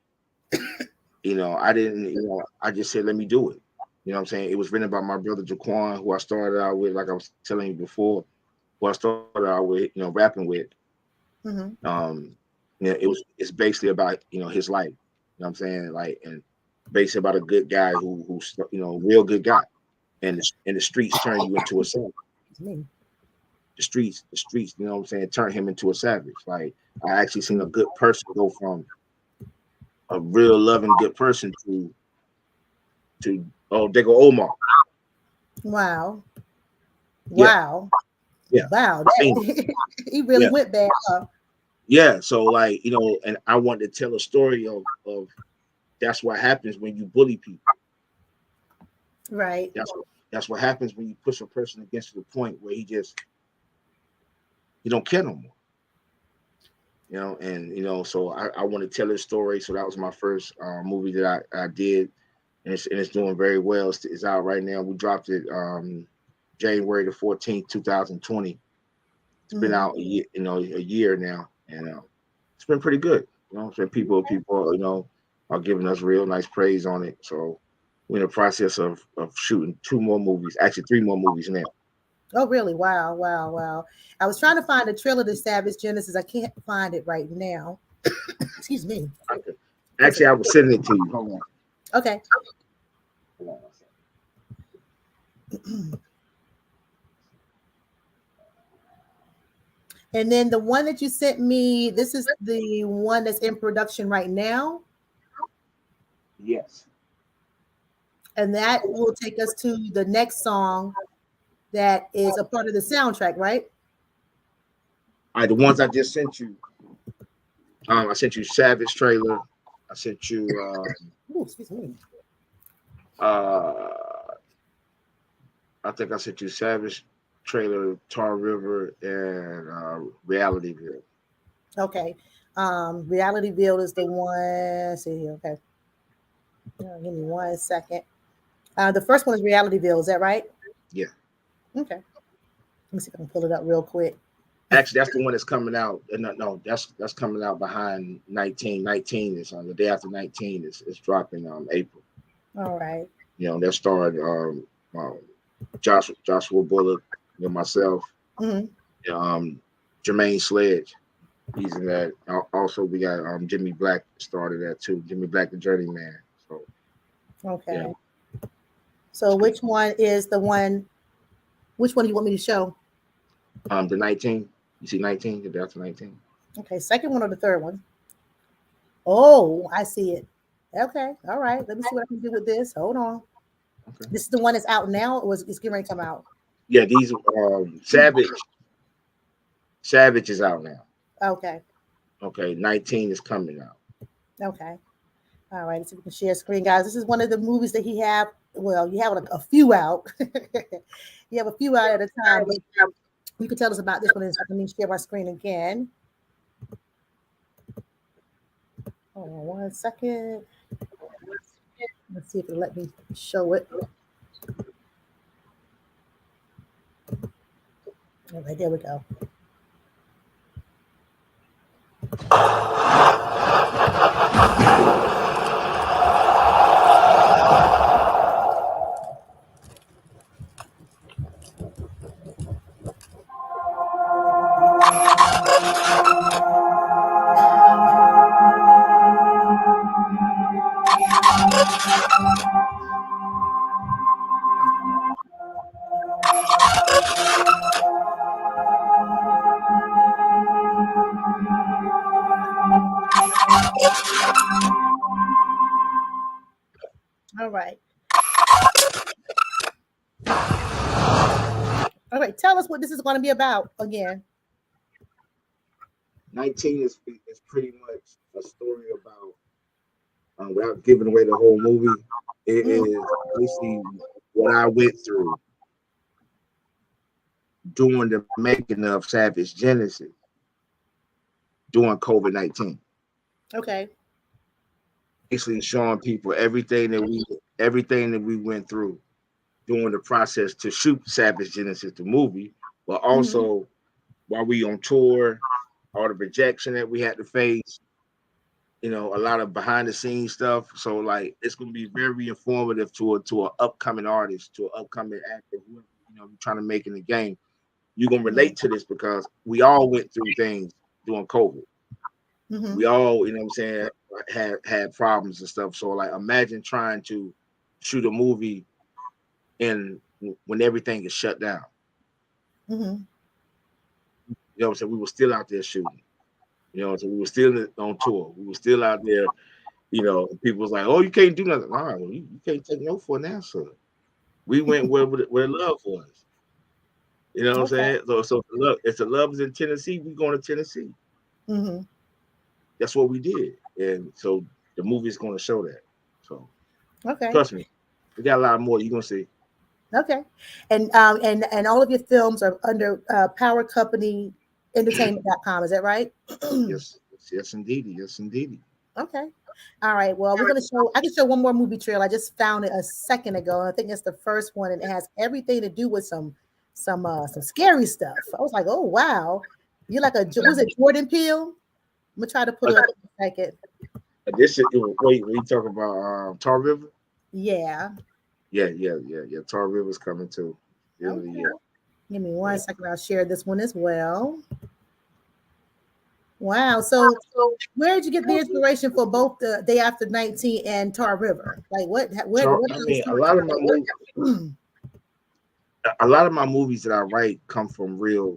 [SPEAKER 4] I didn't, I just said, let me do it. You know what I'm saying? It was written by my brother Jaquan, who I started out with, like I was telling you before, who I started out with, rapping with.
[SPEAKER 3] Mm-hmm.
[SPEAKER 4] It's basically about, his life. You know what I'm saying? Like, and basically about a good guy who's real good guy. And the streets turn you into a savage. The streets, you know what I'm saying, turn him into a savage. Like, I actually seen a good person go from a real loving good person to they go Omar.
[SPEAKER 3] Wow.
[SPEAKER 4] Yeah.
[SPEAKER 3] Wow. He really went bad. Huh?
[SPEAKER 4] Yeah. So like, and I wanted to tell a story of that's what happens when you bully people.
[SPEAKER 3] Right.
[SPEAKER 4] That's what happens when you push a person against the point where he don't care no more. And so I want to tell his story. So that was my first movie that I did. And it's doing very well. It's out right now. We dropped it January the 14th, 2020. It's been out a year now, and it's been pretty good. So people are giving us real nice praise on it. So we're in the process of shooting 2 more movies, actually 3 more movies now.
[SPEAKER 3] Oh, really? Wow. I was trying to find a trailer to Savage Genesis. I can't find it right now. Excuse me.
[SPEAKER 4] Okay. Actually, I was sending it to you. Hold on.
[SPEAKER 3] Okay.
[SPEAKER 4] Hold on.
[SPEAKER 3] And then the one that you sent me, this is the one that's in production right now.
[SPEAKER 4] Yes.
[SPEAKER 3] And that will take us to the next song that is a part of the soundtrack, right?
[SPEAKER 4] All right, the ones I just sent you. I sent you Savage trailer. I sent you
[SPEAKER 3] Excuse me.
[SPEAKER 4] I think I sent you Savage trailer, Tar River, and Realityville.
[SPEAKER 3] Okay. Realityville is the one. Let's see here. Okay. Give me 1 second. The first one is Realityville. Is that right?
[SPEAKER 4] Yeah.
[SPEAKER 3] Okay. Let me see if I can pull it up real quick.
[SPEAKER 4] Actually, that's the one that's coming out. No, that's coming out behind 19. 19 is on the day after 19 is dropping April.
[SPEAKER 3] All right.
[SPEAKER 4] That starred Joshua Bullock, myself,
[SPEAKER 3] Mm-hmm.
[SPEAKER 4] Jermaine Sledge. He's in that. Also, we got Jimmy Black started that too. Jimmy Black, the Journeyman. So
[SPEAKER 3] Okay.
[SPEAKER 4] yeah.
[SPEAKER 3] So which one is the one? Which one do you want me to show?
[SPEAKER 4] The 19. You see 19? The day after 19.
[SPEAKER 3] Okay, second one or the third one? Oh, I see it. Okay, all right. Let me see what I can do with this. Hold on.
[SPEAKER 4] Okay.
[SPEAKER 3] This is the one that's out now, or it's getting ready to come out?
[SPEAKER 4] Yeah, these Savage is out now.
[SPEAKER 3] Okay.
[SPEAKER 4] Okay, 19 is coming out.
[SPEAKER 3] Okay. All right. So we can share screen, guys. This is one of the movies that he have. Well, you have a few out. You have a few out at a time. But you can tell us about this one. Let me share my screen again. Hold on 1 second. Let's see if it'll let me show it. All right, there we go. All right. All right. Tell us what this is going to be about again.
[SPEAKER 4] 19 is pretty much a story about, without giving away the whole movie, it is basically what I went through during the making of Savage Genesis during COVID-19.
[SPEAKER 3] Okay.
[SPEAKER 4] Basically showing people everything that we went through during the process to shoot Savage Genesis, the movie, but also while we on tour, all the rejection that we had to face, a lot of behind the scenes stuff. So like it's gonna be very informative to an upcoming artist, to an upcoming actor, trying to make in the game. You're gonna relate to this because we all went through things during COVID. We all, what I'm saying, had problems and stuff. So like imagine trying to shoot a movie when everything is shut down. What I'm saying? We were still out there shooting. So we were still on tour. We were still out there. People was like, "Oh, you can't do nothing." Nah, you can't take no for an answer. We went where love was. You know what I'm saying? So look, if the love is in Tennessee, we going to Tennessee. That's what we did, and so the movie is going to show that. So trust me, we got a lot more. You're gonna see.
[SPEAKER 3] Okay, and all of your films are under Power Company Entertainment.com. Is that right?
[SPEAKER 4] Yes, indeed.
[SPEAKER 3] Okay. All right. Well, we're gonna show. I can show one more movie trailer. I just found it a second ago, and I think it's the first one, and it has everything to do with some scary stuff. I was like, oh wow, you're like was it Jordan Peele? I'm gonna try to put it up in a second.
[SPEAKER 4] This is wait. We talk about Tar River.
[SPEAKER 3] Yeah.
[SPEAKER 4] Tar River's coming too.
[SPEAKER 3] Okay. Give me 1 second. I'll share this one as well. Wow. So where did you get the inspiration for both the Day After 19 and Tar River? Like
[SPEAKER 4] a lot of my movies that I write come from real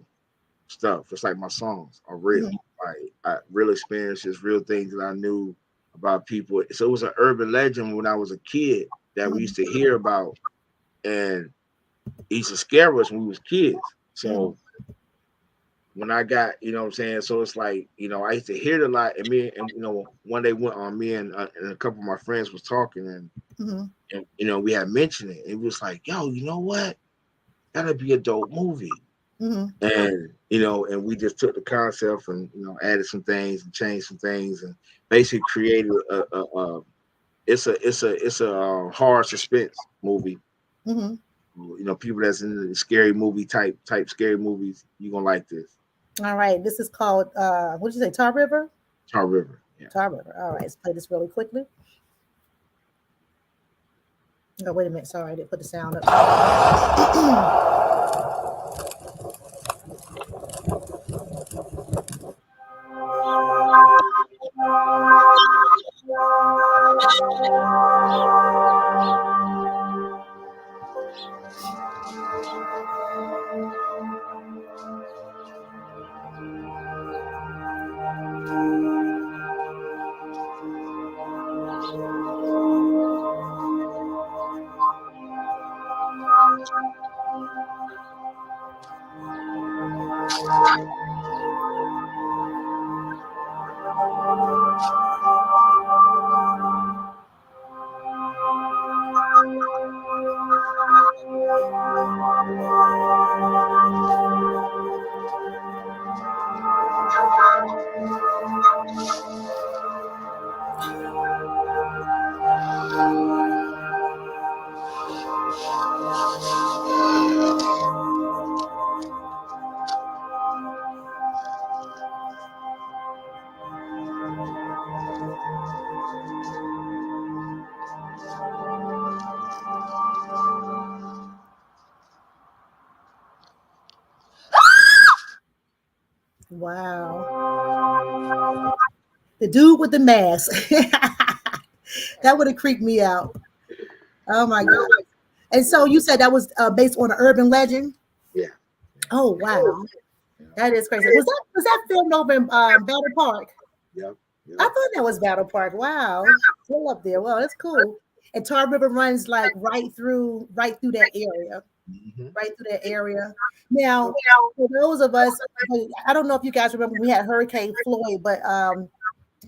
[SPEAKER 4] stuff. It's like my songs are real. Like real experiences, real things that I knew about people. So it was an urban legend when I was a kid that we used to hear about, and it used to scare us when we was kids. So when I got, what I'm saying, so it's like, I used to hear it a lot, and one day went on me and a couple of my friends was talking, and we had mentioned it. It was like, yo, you know what? that'll be a dope movie. And and we just took the concept and added some things and changed some things and basically created a horror suspense movie. People that's in the scary movie type scary movies, you're gonna like this.
[SPEAKER 3] All right, this is called what did you say, Tar River?
[SPEAKER 4] Tar River. Yeah.
[SPEAKER 3] Tar River. All right, let's play this really quickly. Oh, wait a minute. Sorry, I didn't put the sound up. Wow. The dude with the mask. That would have creeped me out. Oh my God. And so you said that was based on an urban legend?
[SPEAKER 4] Yeah.
[SPEAKER 3] Oh wow. That is crazy. Was that filmed over in Battle Park?
[SPEAKER 4] Yep.
[SPEAKER 3] I thought that was Battle Park. Wow. Still up there. Well, that's cool. And Tar River runs like right through that area. Right through that area. Now, for those of us, I don't know if you guys remember we had Hurricane Floyd, but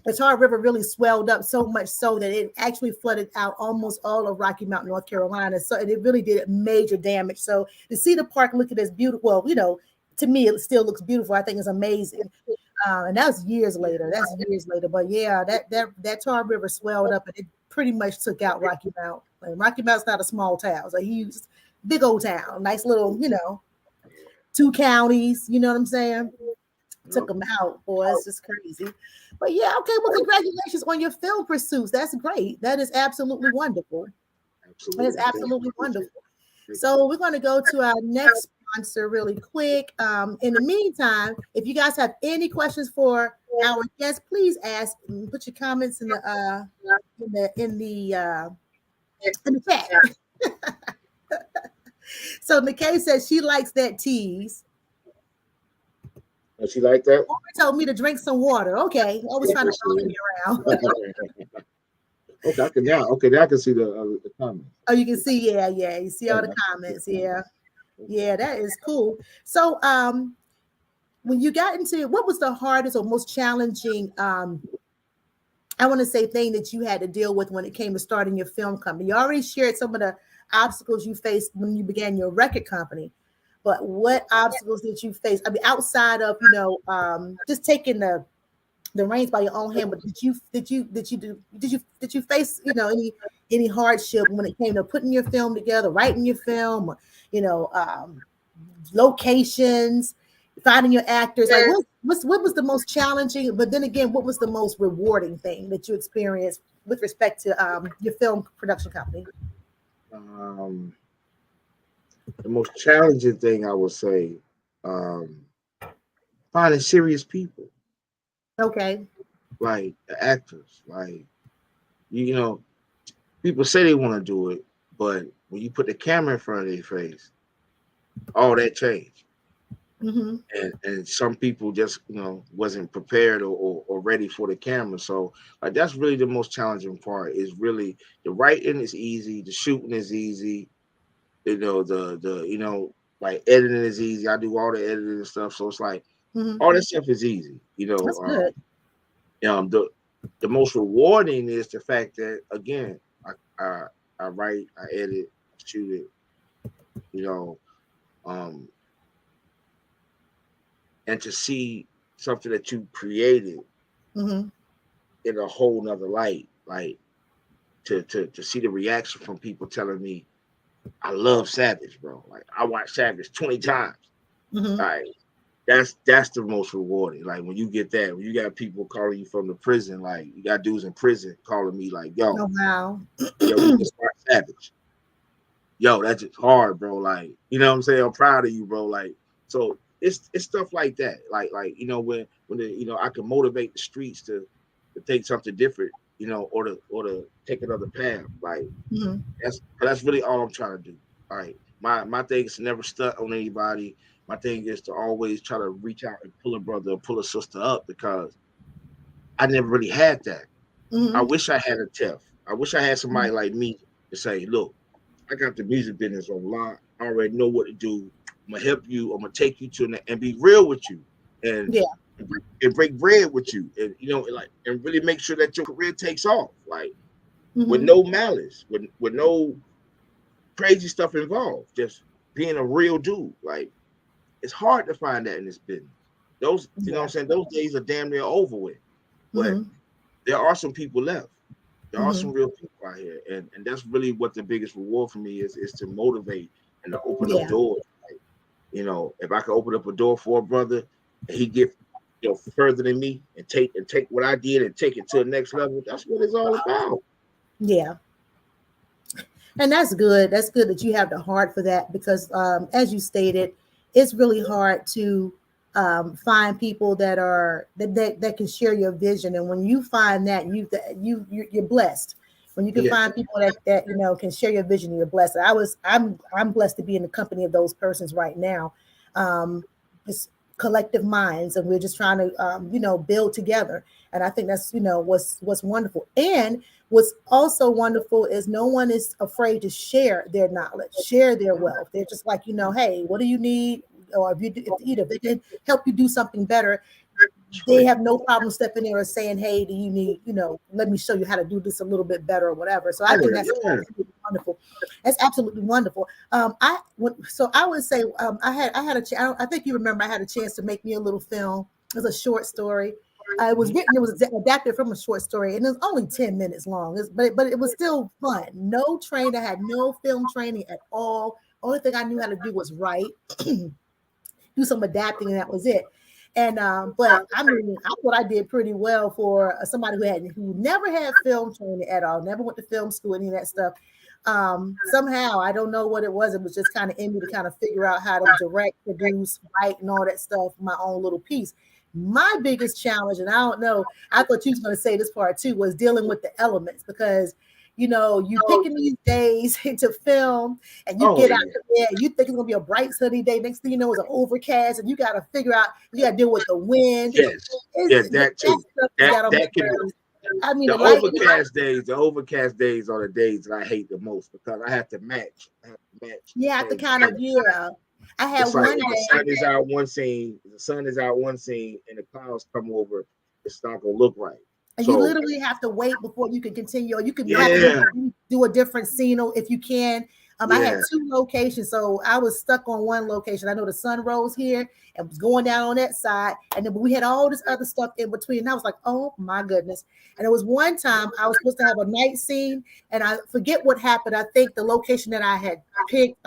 [SPEAKER 3] the Tar River really swelled up so much so that it actually flooded out almost all of Rocky Mount, North Carolina. So it really did major damage. So to see the park looking as beautiful, well, to me, it still looks beautiful. I think it's amazing. And that was years later. That's years later. But yeah, that Tar River swelled up and it pretty much took out Rocky Mount. And Rocky Mount's not a small town. It's a huge, big old town. Nice little, 2 counties. You know what I'm saying? Took them out, boy. It's just crazy. But yeah, okay. Well, congratulations on your film pursuits. That's great. That is absolutely wonderful.
[SPEAKER 4] Absolutely.
[SPEAKER 3] That is absolutely wonderful. So we're going to go to our next sponsor really quick. In the meantime, if you guys have any questions for our guests, please ask. Put your comments in the chat. So McKay says she likes that tease.
[SPEAKER 4] Does she like that?
[SPEAKER 3] Laura told me to drink some water. Okay, always trying to follow me around.
[SPEAKER 4] Okay, I can I can see the comments.
[SPEAKER 3] Oh, you can see, yeah, you see all the comments, yeah, that is cool. So, when you got into it, what was the hardest or most challenging, I want to say, thing that you had to deal with when it came to starting your film company? You already shared some of the obstacles you faced when you began your record company. But what obstacles did you face? I mean, outside of just taking the reins by your own hand, but did you face any hardship when it came to putting your film together, writing your film, locations, finding your actors? Like what was the most challenging? But then again, what was the most rewarding thing that you experienced with respect to your film production company?
[SPEAKER 4] The most challenging thing I would say, finding serious people.
[SPEAKER 3] Okay.
[SPEAKER 4] Like actors. Like, people say they want to do it, but when you put the camera in front of their face, all that changed. And some people just wasn't prepared or ready for the camera. So like that's really the most challenging part. Is really the writing is easy, the shooting is easy. Like editing is easy. I do all the editing and stuff. So it's like all that stuff is easy.
[SPEAKER 3] That's good.
[SPEAKER 4] The most rewarding is the fact that again, I write, I edit, I shoot it. um, and to see something that you created
[SPEAKER 3] Mm-hmm.
[SPEAKER 4] in a whole nother light, like to see the reaction from people telling me I love Savage, bro. Like I watched Savage 20 times.
[SPEAKER 3] Mm-hmm.
[SPEAKER 4] Like that's the most rewarding. Like when you get that, when you got people calling you from the prison, like you got dudes in prison calling me like,
[SPEAKER 3] Oh wow.
[SPEAKER 4] yo, we just watched Savage. Yo, that's just hard, bro. Like, you know what I'm saying? I'm proud of you, bro. Like, so it's stuff like that. Like when the, I can motivate the streets to take something different, or to take another path. Like
[SPEAKER 3] Mm-hmm.
[SPEAKER 4] that's really all I'm trying to do. All right. My thing is to never stunt on anybody. My thing is to always try to reach out and pull a brother or pull a sister up because I never really had that. I
[SPEAKER 3] Mm-hmm.
[SPEAKER 4] wish I had a Tef. I wish I had somebody like me to say, look, I got the music business on lock. I already know what to do. I'm gonna help you. I'm gonna take you to and be real with you, and
[SPEAKER 3] Yeah.
[SPEAKER 4] and break bread with you, and and really make sure that your career takes off, like with
[SPEAKER 3] Mm-hmm.
[SPEAKER 4] no malice, with no crazy stuff involved. Just being a real dude. Like it's hard to find that in this business. Those, what
[SPEAKER 3] Yeah.
[SPEAKER 4] I'm saying, those days are damn near over with. But
[SPEAKER 3] Mm-hmm.
[SPEAKER 4] there are some people left. There are
[SPEAKER 3] Mm-hmm.
[SPEAKER 4] some real people out here, and that's really what the biggest reward for me is to motivate and to open up
[SPEAKER 3] Yeah.
[SPEAKER 4] doors. Like, if I can open up a door for a brother and he get further than me and take what I did and take it to the next level, that's what it's all about.
[SPEAKER 3] Yeah. And that's good. That's good that you have the heart for that because, as you stated, it's really hard to find people that can share your vision. And when you find that, you're blessed. When you can
[SPEAKER 4] Yes.
[SPEAKER 3] find people that can share your vision, you're blessed. I'm blessed to be in the company of those persons right now. It's collective minds, and we're just trying to build together. And I think that's what's wonderful. And what's also wonderful is no one is afraid to share their knowledge, share their wealth. They're just like, hey, what do you need? Or if they can help you do something better, they have no problem stepping there and saying, hey, do you need, let me show you how to do this a little bit better or whatever. So I think that's absolutely wonderful. That's absolutely wonderful. So I would say I think you remember I had a chance to make me a little film. It was a short story. It was adapted from a short story, and it was only 10 minutes long. But it was still fun. No trainer, had no film training at all. Only thing I knew how to do was write, do some adapting, and that was it. And but I mean, I thought I did pretty well for somebody who never had film training at all, never went to film school, any of that stuff. Somehow I don't know what it was. It was just kind of in me to kind of figure out how to direct, produce, write, and all that stuff. My own little piece. My biggest challenge, and I don't know, I thought you was going to say this part too, was dealing with the elements because you picking these days to film and you get out there, you think it's gonna be a bright sunny day. Next thing you know, it's an overcast, and you got to figure out, you got to deal with the wind.
[SPEAKER 4] Yes, that too. That can be.
[SPEAKER 3] I mean,
[SPEAKER 4] The overcast days are the days that I hate the most because I have to match.
[SPEAKER 3] You have to kind of, I had
[SPEAKER 4] it's like
[SPEAKER 3] one day.
[SPEAKER 4] the sun is out one scene, and the clouds come over. It's not gonna look right.
[SPEAKER 3] And you literally have to wait before you can continue, or you can do a different scene if you can. I had 2 locations, so I was stuck on one location. I know the sun rose here and was going down on that side, and then we had all this other stuff in between. And I was like, oh my goodness. And it was one time I was supposed to have a night scene, and I forget what happened. I think the location that I had picked,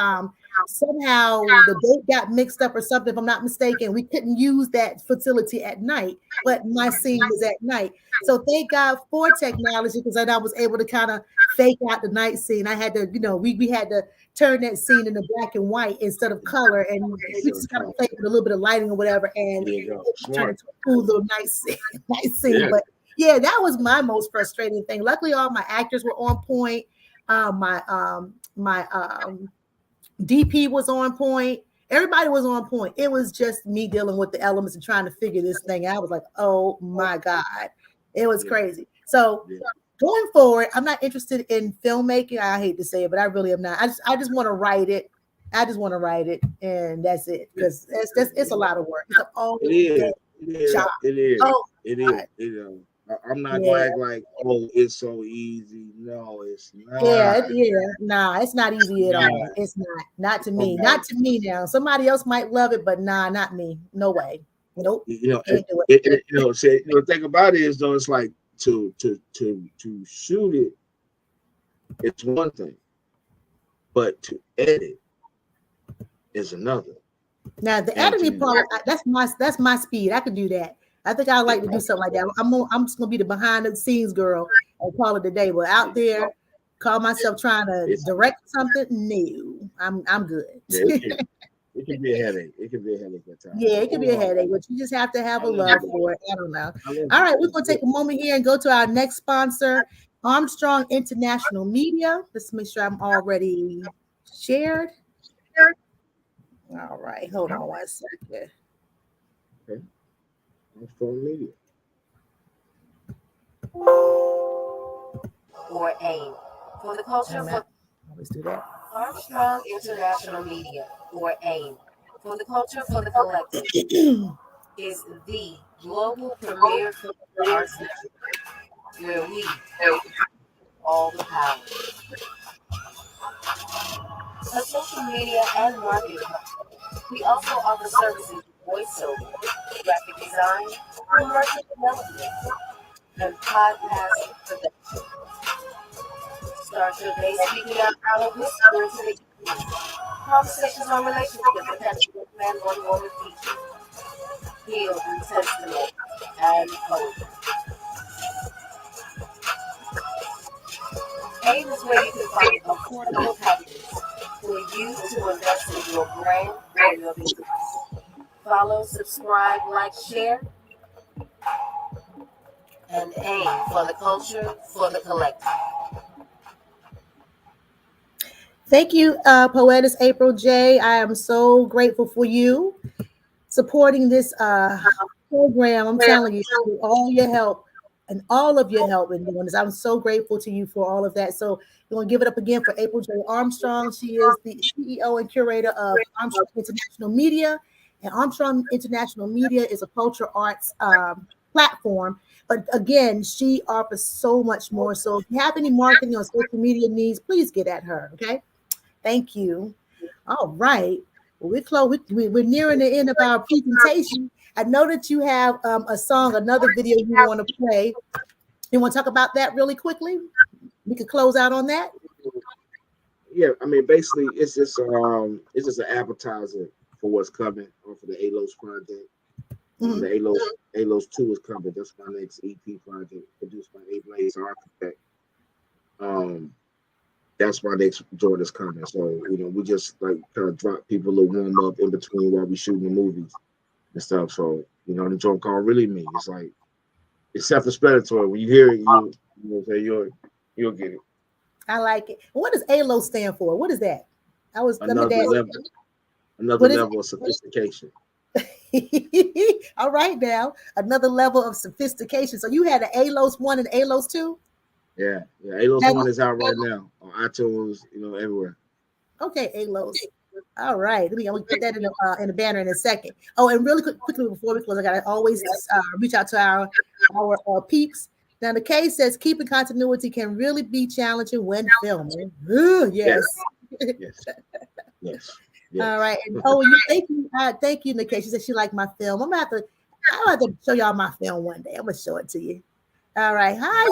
[SPEAKER 3] somehow the date got mixed up or something, if I'm not mistaken. We couldn't use that facility at night, but my scene was at night. So thank God for technology, because then I was able to kind of fake out the night scene. I had to, we had to turn that scene into black and white instead of color, and we just kind of played with a little bit of lighting or whatever, and turned into a cool little night scene. But yeah, that was my most frustrating thing. Luckily, all my actors were on point. My DP was on point. Everybody was on point. It was just me dealing with the elements and trying to figure this thing out. I was like, oh my God, it was crazy. So going forward, I'm not interested in filmmaking. I hate to say it, but I really am not. I just want to write it. I just want to write it, and that's it. Because it's a lot of work. It's an all-day job.
[SPEAKER 4] It is.
[SPEAKER 3] Oh,
[SPEAKER 4] it is. I'm not gonna
[SPEAKER 3] Yeah,
[SPEAKER 4] act like, oh, it's so easy. No, it's
[SPEAKER 3] yeah,
[SPEAKER 4] not.
[SPEAKER 3] yeah. Nah, it's not easy at
[SPEAKER 4] Nah,
[SPEAKER 3] all. It's not. Not to
[SPEAKER 4] I'm
[SPEAKER 3] me.
[SPEAKER 4] like,
[SPEAKER 3] Not to me now. Somebody else might love it, but nah, not me. No way. Nope.
[SPEAKER 4] you know,
[SPEAKER 3] Can't do it.
[SPEAKER 4] say, the thing about it is though, it's like to shoot it, it's one thing, but to edit is another.
[SPEAKER 3] Now the
[SPEAKER 4] And
[SPEAKER 3] editing
[SPEAKER 4] to
[SPEAKER 3] part, that's my speed. I could do that. I think I like to do something like that. I'm just gonna be the behind the scenes girl and call it a day. But out there, call myself trying to
[SPEAKER 4] it's
[SPEAKER 3] direct something. No, I'm good.
[SPEAKER 4] yeah, it can be a headache. It can be a headache at times.
[SPEAKER 3] Yeah,
[SPEAKER 4] But
[SPEAKER 3] it could be a
[SPEAKER 4] overall,
[SPEAKER 3] headache, but you just have to have
[SPEAKER 4] I
[SPEAKER 3] a
[SPEAKER 4] love
[SPEAKER 3] love
[SPEAKER 4] it though.
[SPEAKER 3] for it. I don't know.
[SPEAKER 4] I love
[SPEAKER 3] All
[SPEAKER 4] it.
[SPEAKER 3] right, we're
[SPEAKER 4] It's
[SPEAKER 3] gonna take
[SPEAKER 4] good.
[SPEAKER 3] a moment here and go to our next sponsor, Armstrong International Media. Let's make sure I'm already shared. All right, hold on one second.
[SPEAKER 4] Okay. I'm from media.
[SPEAKER 1] or AIM. For the
[SPEAKER 3] Wait a
[SPEAKER 1] culture,
[SPEAKER 3] minute.
[SPEAKER 1] for
[SPEAKER 3] Always do that.
[SPEAKER 1] Armstrong International Media, or AIM. For the culture, for the collective, is the global premier film arts network where we all the power. A social media and marketing company, we also offer services in voiceover, graphic design, commercial development, and podcast production. Start your day speaking out loud and whispering to the ears. Conversations on relationships that catch man on woman features, healed through testimony and hope. AIM is where you can find affordable packages for you to invest in your brand or your business. Follow, subscribe, like, share, and AIM for the culture, for the collective.
[SPEAKER 3] Thank you, Poetess April J. I am so grateful for you supporting this program. I'm telling you, with all your help and all of your help in doing this. I'm so grateful to you for all of that. So we're going to give it up again for April J. Armstrong. She is the CEO and curator of Armstrong International Media. And Armstrong International Media is a cultural arts platform. But again, she offers so much more. So if you have any marketing or social media needs, please get at her. Okay. Thank you. All right. Well, we're close. We're nearing the end of our presentation. I know that you have a song, another video you want to play. You want to talk about that really quickly? We could close out on that.
[SPEAKER 4] Yeah, I mean, basically, it's just an appetizer for what's coming off of the ALOS project.
[SPEAKER 3] Mhm.
[SPEAKER 4] The ALOS 2 is coming. That's my next EP project, produced by A Blaze Architect. Um, that's my next joint is coming. So we just like kind of drop people a warm up in between while we shooting the movies and stuff. So the joint called Really Me. It's like it's self-explanatory. When you hear it, say you'll get it.
[SPEAKER 3] I like it. What does ALO stand for? What is that? Let me
[SPEAKER 4] Another
[SPEAKER 3] ask.
[SPEAKER 4] level, another
[SPEAKER 3] What is
[SPEAKER 4] level of sophistication.
[SPEAKER 3] it? All right, now another level of sophistication. So you had an ALOS 1 and ALOS 2.
[SPEAKER 4] Yeah. ALOS
[SPEAKER 3] Now,
[SPEAKER 4] 1 is out right now on iTunes, everywhere.
[SPEAKER 3] okay, ALOS. All right, I'm gonna put that in the banner in a second. Oh, and really quickly before we close, I gotta always reach out to our peeps. Now, the case says keeping continuity can really be challenging when filming. Ooh, yes.
[SPEAKER 4] Yes. Yes.
[SPEAKER 3] All
[SPEAKER 4] Yes.
[SPEAKER 3] right. And thank you, Nikki. She said she liked my film. I'll have to show y'all my film one day. I'm gonna show it to you. All right. Hi,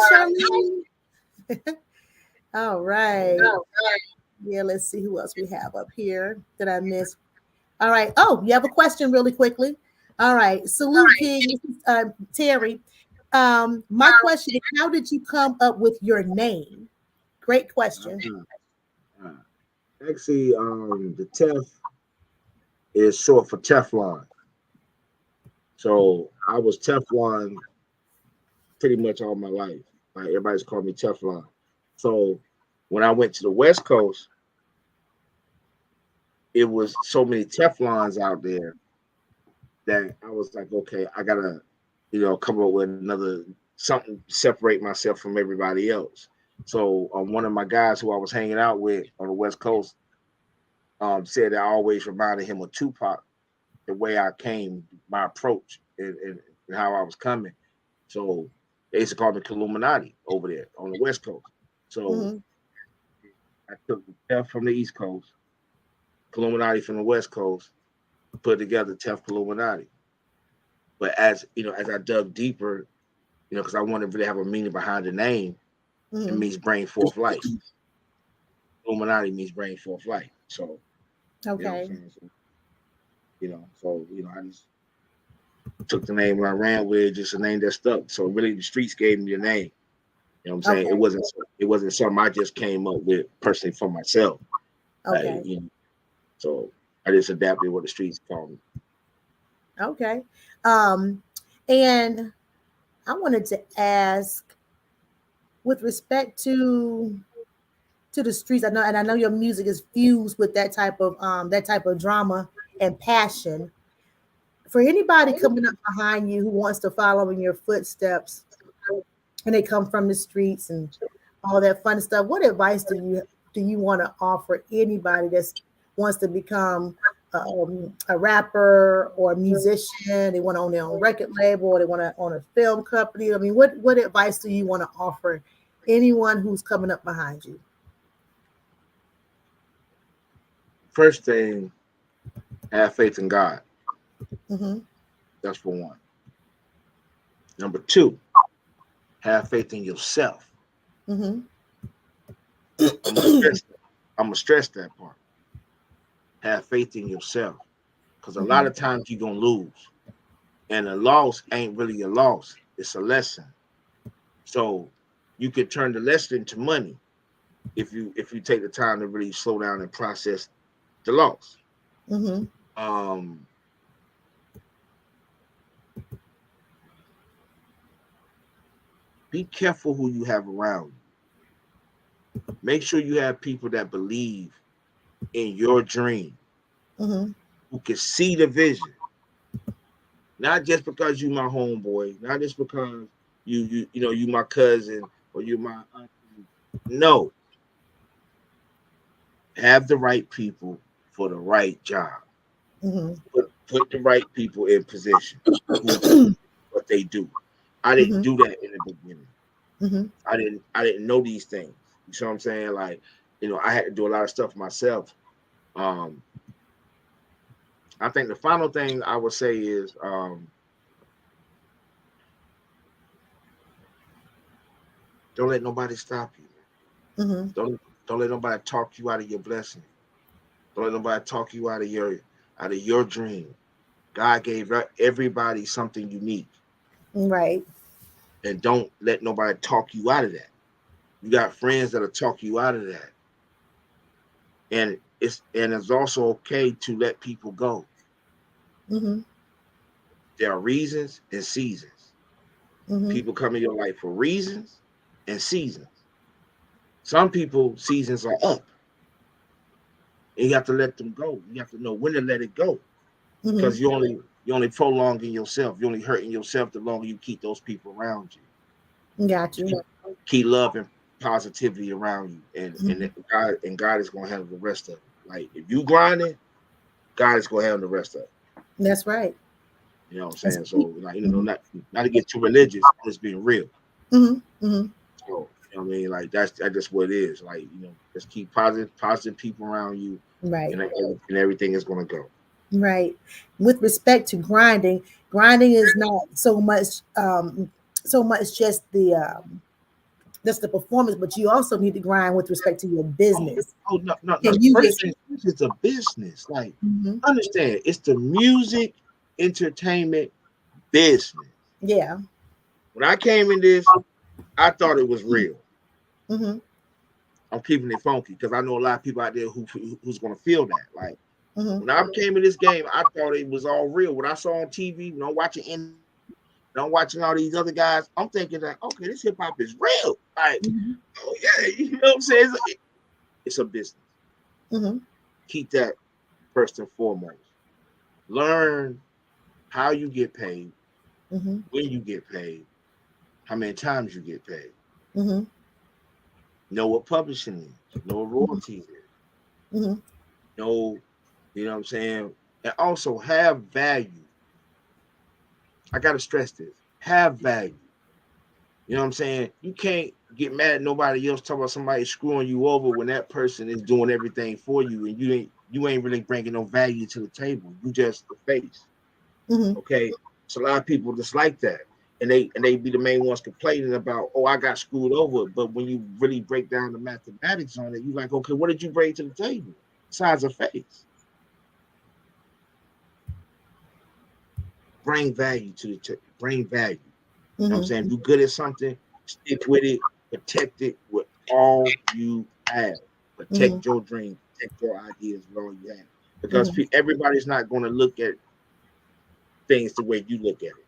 [SPEAKER 3] Charlene. All right. Yeah, let's see who else we have up here that I missed. All right. Oh, you have a question really quickly. All right. Salute King. This is Terry. My question is, how did you come up with your name? Great question.
[SPEAKER 4] Uh, Actually, the Tef is short for Teflon. So I was Teflon pretty much all my life. Like everybody's called me Teflon. So when I went to the West Coast, it was so many Teflons out there that I was like, okay, I gotta, come up with another something separate myself from everybody else. So one of my guys who I was hanging out with on the West Coast said I always reminded him of Tupac, the way I came, my approach, and how I was coming. So They used to call me Kaluminati over there on the West Coast. So
[SPEAKER 3] Mm-hmm.
[SPEAKER 4] I took the Tef from the East Coast, Kaluminati from the West Coast, put together Tef Kaluminati. But as you know, as I dug deeper, because I wanted to really have a meaning behind the name, it
[SPEAKER 3] Mm-hmm.
[SPEAKER 4] means bring forth life. Illuminati means bring forth life. So, you know what I'm
[SPEAKER 3] Okay.
[SPEAKER 4] saying? So, I just took the name and I ran with it, just a name that stuck. So really the streets gave me the name. You know what I'm saying?
[SPEAKER 3] Okay.
[SPEAKER 4] It wasn't something I just came up with personally for myself. Like,
[SPEAKER 3] Okay.
[SPEAKER 4] so I just adapted what the streets call me.
[SPEAKER 3] Okay. Um, and I wanted to ask, with respect to the streets, I know your music is fused with that type of drama and passion. For anybody coming up behind you who wants to follow in your footsteps, and they come from the streets and all that fun stuff, what advice do you want to offer anybody that wants to become a rapper or a musician? They want to own their own record label, or they want to own a film company. I mean, what advice do you want to offer anyone who's coming up behind you?
[SPEAKER 4] First thing, have faith in God.
[SPEAKER 3] Mm-hmm.
[SPEAKER 4] That's for one. Number two, have faith in yourself.
[SPEAKER 3] Mm-hmm.
[SPEAKER 4] I'm gonna stress that. I'm gonna stress that part. Have faith in yourself. Because a lot
[SPEAKER 3] Mm-hmm.
[SPEAKER 4] of times you're gonna lose. And a loss ain't really a loss. It's a lesson. So you could turn the lesson into money if you take the time to really slow down and process the loss.
[SPEAKER 3] Mm-hmm.
[SPEAKER 4] Um, be careful who you have around you. Make sure you have people that believe in your dream,
[SPEAKER 3] Mm-hmm.
[SPEAKER 4] who can see the vision. Not just because you my homeboy, not just because you my cousin or you my auntie. No, have the right people for the right job.
[SPEAKER 3] Mm-hmm.
[SPEAKER 4] Put the right people in position who believe what they do. I didn't
[SPEAKER 3] Mm-hmm.
[SPEAKER 4] do that in the beginning.
[SPEAKER 3] Mm-hmm.
[SPEAKER 4] I didn't know these things. You see what I'm saying? Like, I had to do a lot of stuff myself. Um, I think the final thing I would say is don't let nobody stop you.
[SPEAKER 3] Mm-hmm.
[SPEAKER 4] Don't let nobody talk you out of your blessing. Don't let nobody talk you out of your dream. God gave everybody something unique,
[SPEAKER 3] Right.
[SPEAKER 4] and don't let nobody talk you out of that. You got friends that'll talk you out of that, and it's also okay to let people go.
[SPEAKER 3] Mm-hmm.
[SPEAKER 4] There are reasons and seasons.
[SPEAKER 3] Mm-hmm.
[SPEAKER 4] People come in your life for reasons and seasons. Some people seasons are up, and you have to let them go. You have to know when to let it go,
[SPEAKER 3] Mm-hmm.
[SPEAKER 4] because you only prolonging yourself. You're only hurting yourself the longer you keep those people around you.
[SPEAKER 3] Got you.
[SPEAKER 4] Keep love and positivity around you, and
[SPEAKER 3] Mhm.
[SPEAKER 4] and God is gonna handle the rest of it. Like if you grinding, God is gonna handle the rest of it.
[SPEAKER 3] That's right.
[SPEAKER 4] You know what I'm
[SPEAKER 3] That's
[SPEAKER 4] saying? So like
[SPEAKER 3] mhm.
[SPEAKER 4] not to get too religious, I'm just being real.
[SPEAKER 3] Mhm. Mhm.
[SPEAKER 4] So you know what I mean? Like that's just what it is. Like just keep positive people around you,
[SPEAKER 3] Right.
[SPEAKER 4] and everything is gonna go.
[SPEAKER 3] Right. With respect to grinding is not so much just the performance, but you also need to grind with respect to your
[SPEAKER 4] Oh,
[SPEAKER 3] business.
[SPEAKER 4] oh no, no, no.
[SPEAKER 3] Can you
[SPEAKER 4] First
[SPEAKER 3] just
[SPEAKER 4] thing first, it's a business. Like
[SPEAKER 3] Mhm.
[SPEAKER 4] understand, it's the music entertainment business.
[SPEAKER 3] Yeah.
[SPEAKER 4] When I came in this, I thought it was real.
[SPEAKER 3] Mhm.
[SPEAKER 4] I'm keeping it funky because I know a lot of people out there who's gonna feel that. Like
[SPEAKER 3] Mhm.
[SPEAKER 4] when I came in this game, I thought it was all real. What I saw on TV, when I'm watching I'm watching all these other guys, I'm thinking that okay, this hip hop is real. Like,
[SPEAKER 3] Mhm.
[SPEAKER 4] oh yeah, you know what I'm saying? It's a business.
[SPEAKER 3] Mhm.
[SPEAKER 4] Keep that first and foremost. Learn how you get paid,
[SPEAKER 3] Mhm.
[SPEAKER 4] when you get paid, how many times you get paid.
[SPEAKER 3] Mhm.
[SPEAKER 4] Know what publishing is, know what
[SPEAKER 3] Mhm.
[SPEAKER 4] royalties is,
[SPEAKER 3] Mhm.
[SPEAKER 4] know, you know what I'm saying? And also have value. I gotta stress this. Have value. You know what I'm saying? You can't get mad at nobody else talking about somebody screwing you over when that person is doing everything for you and you ain't really bringing no value to the table. You just the face.
[SPEAKER 3] Mm-hmm.
[SPEAKER 4] Okay. So a lot of people just like that. And they be the main ones complaining about, oh, I got screwed over. But when you really break down the mathematics on it, you like, okay, what did you bring to the table? Besides a face. Bring value to the table. Bring value. You know what I'm saying?
[SPEAKER 3] Mm-hmm.
[SPEAKER 4] Do good at something, stick with it, protect it with all you have.
[SPEAKER 3] Mm-hmm.
[SPEAKER 4] Protect your dream, protect your ideas with all you have. Because
[SPEAKER 3] Mm-hmm.
[SPEAKER 4] everybody's not going to look at things the way you look at it.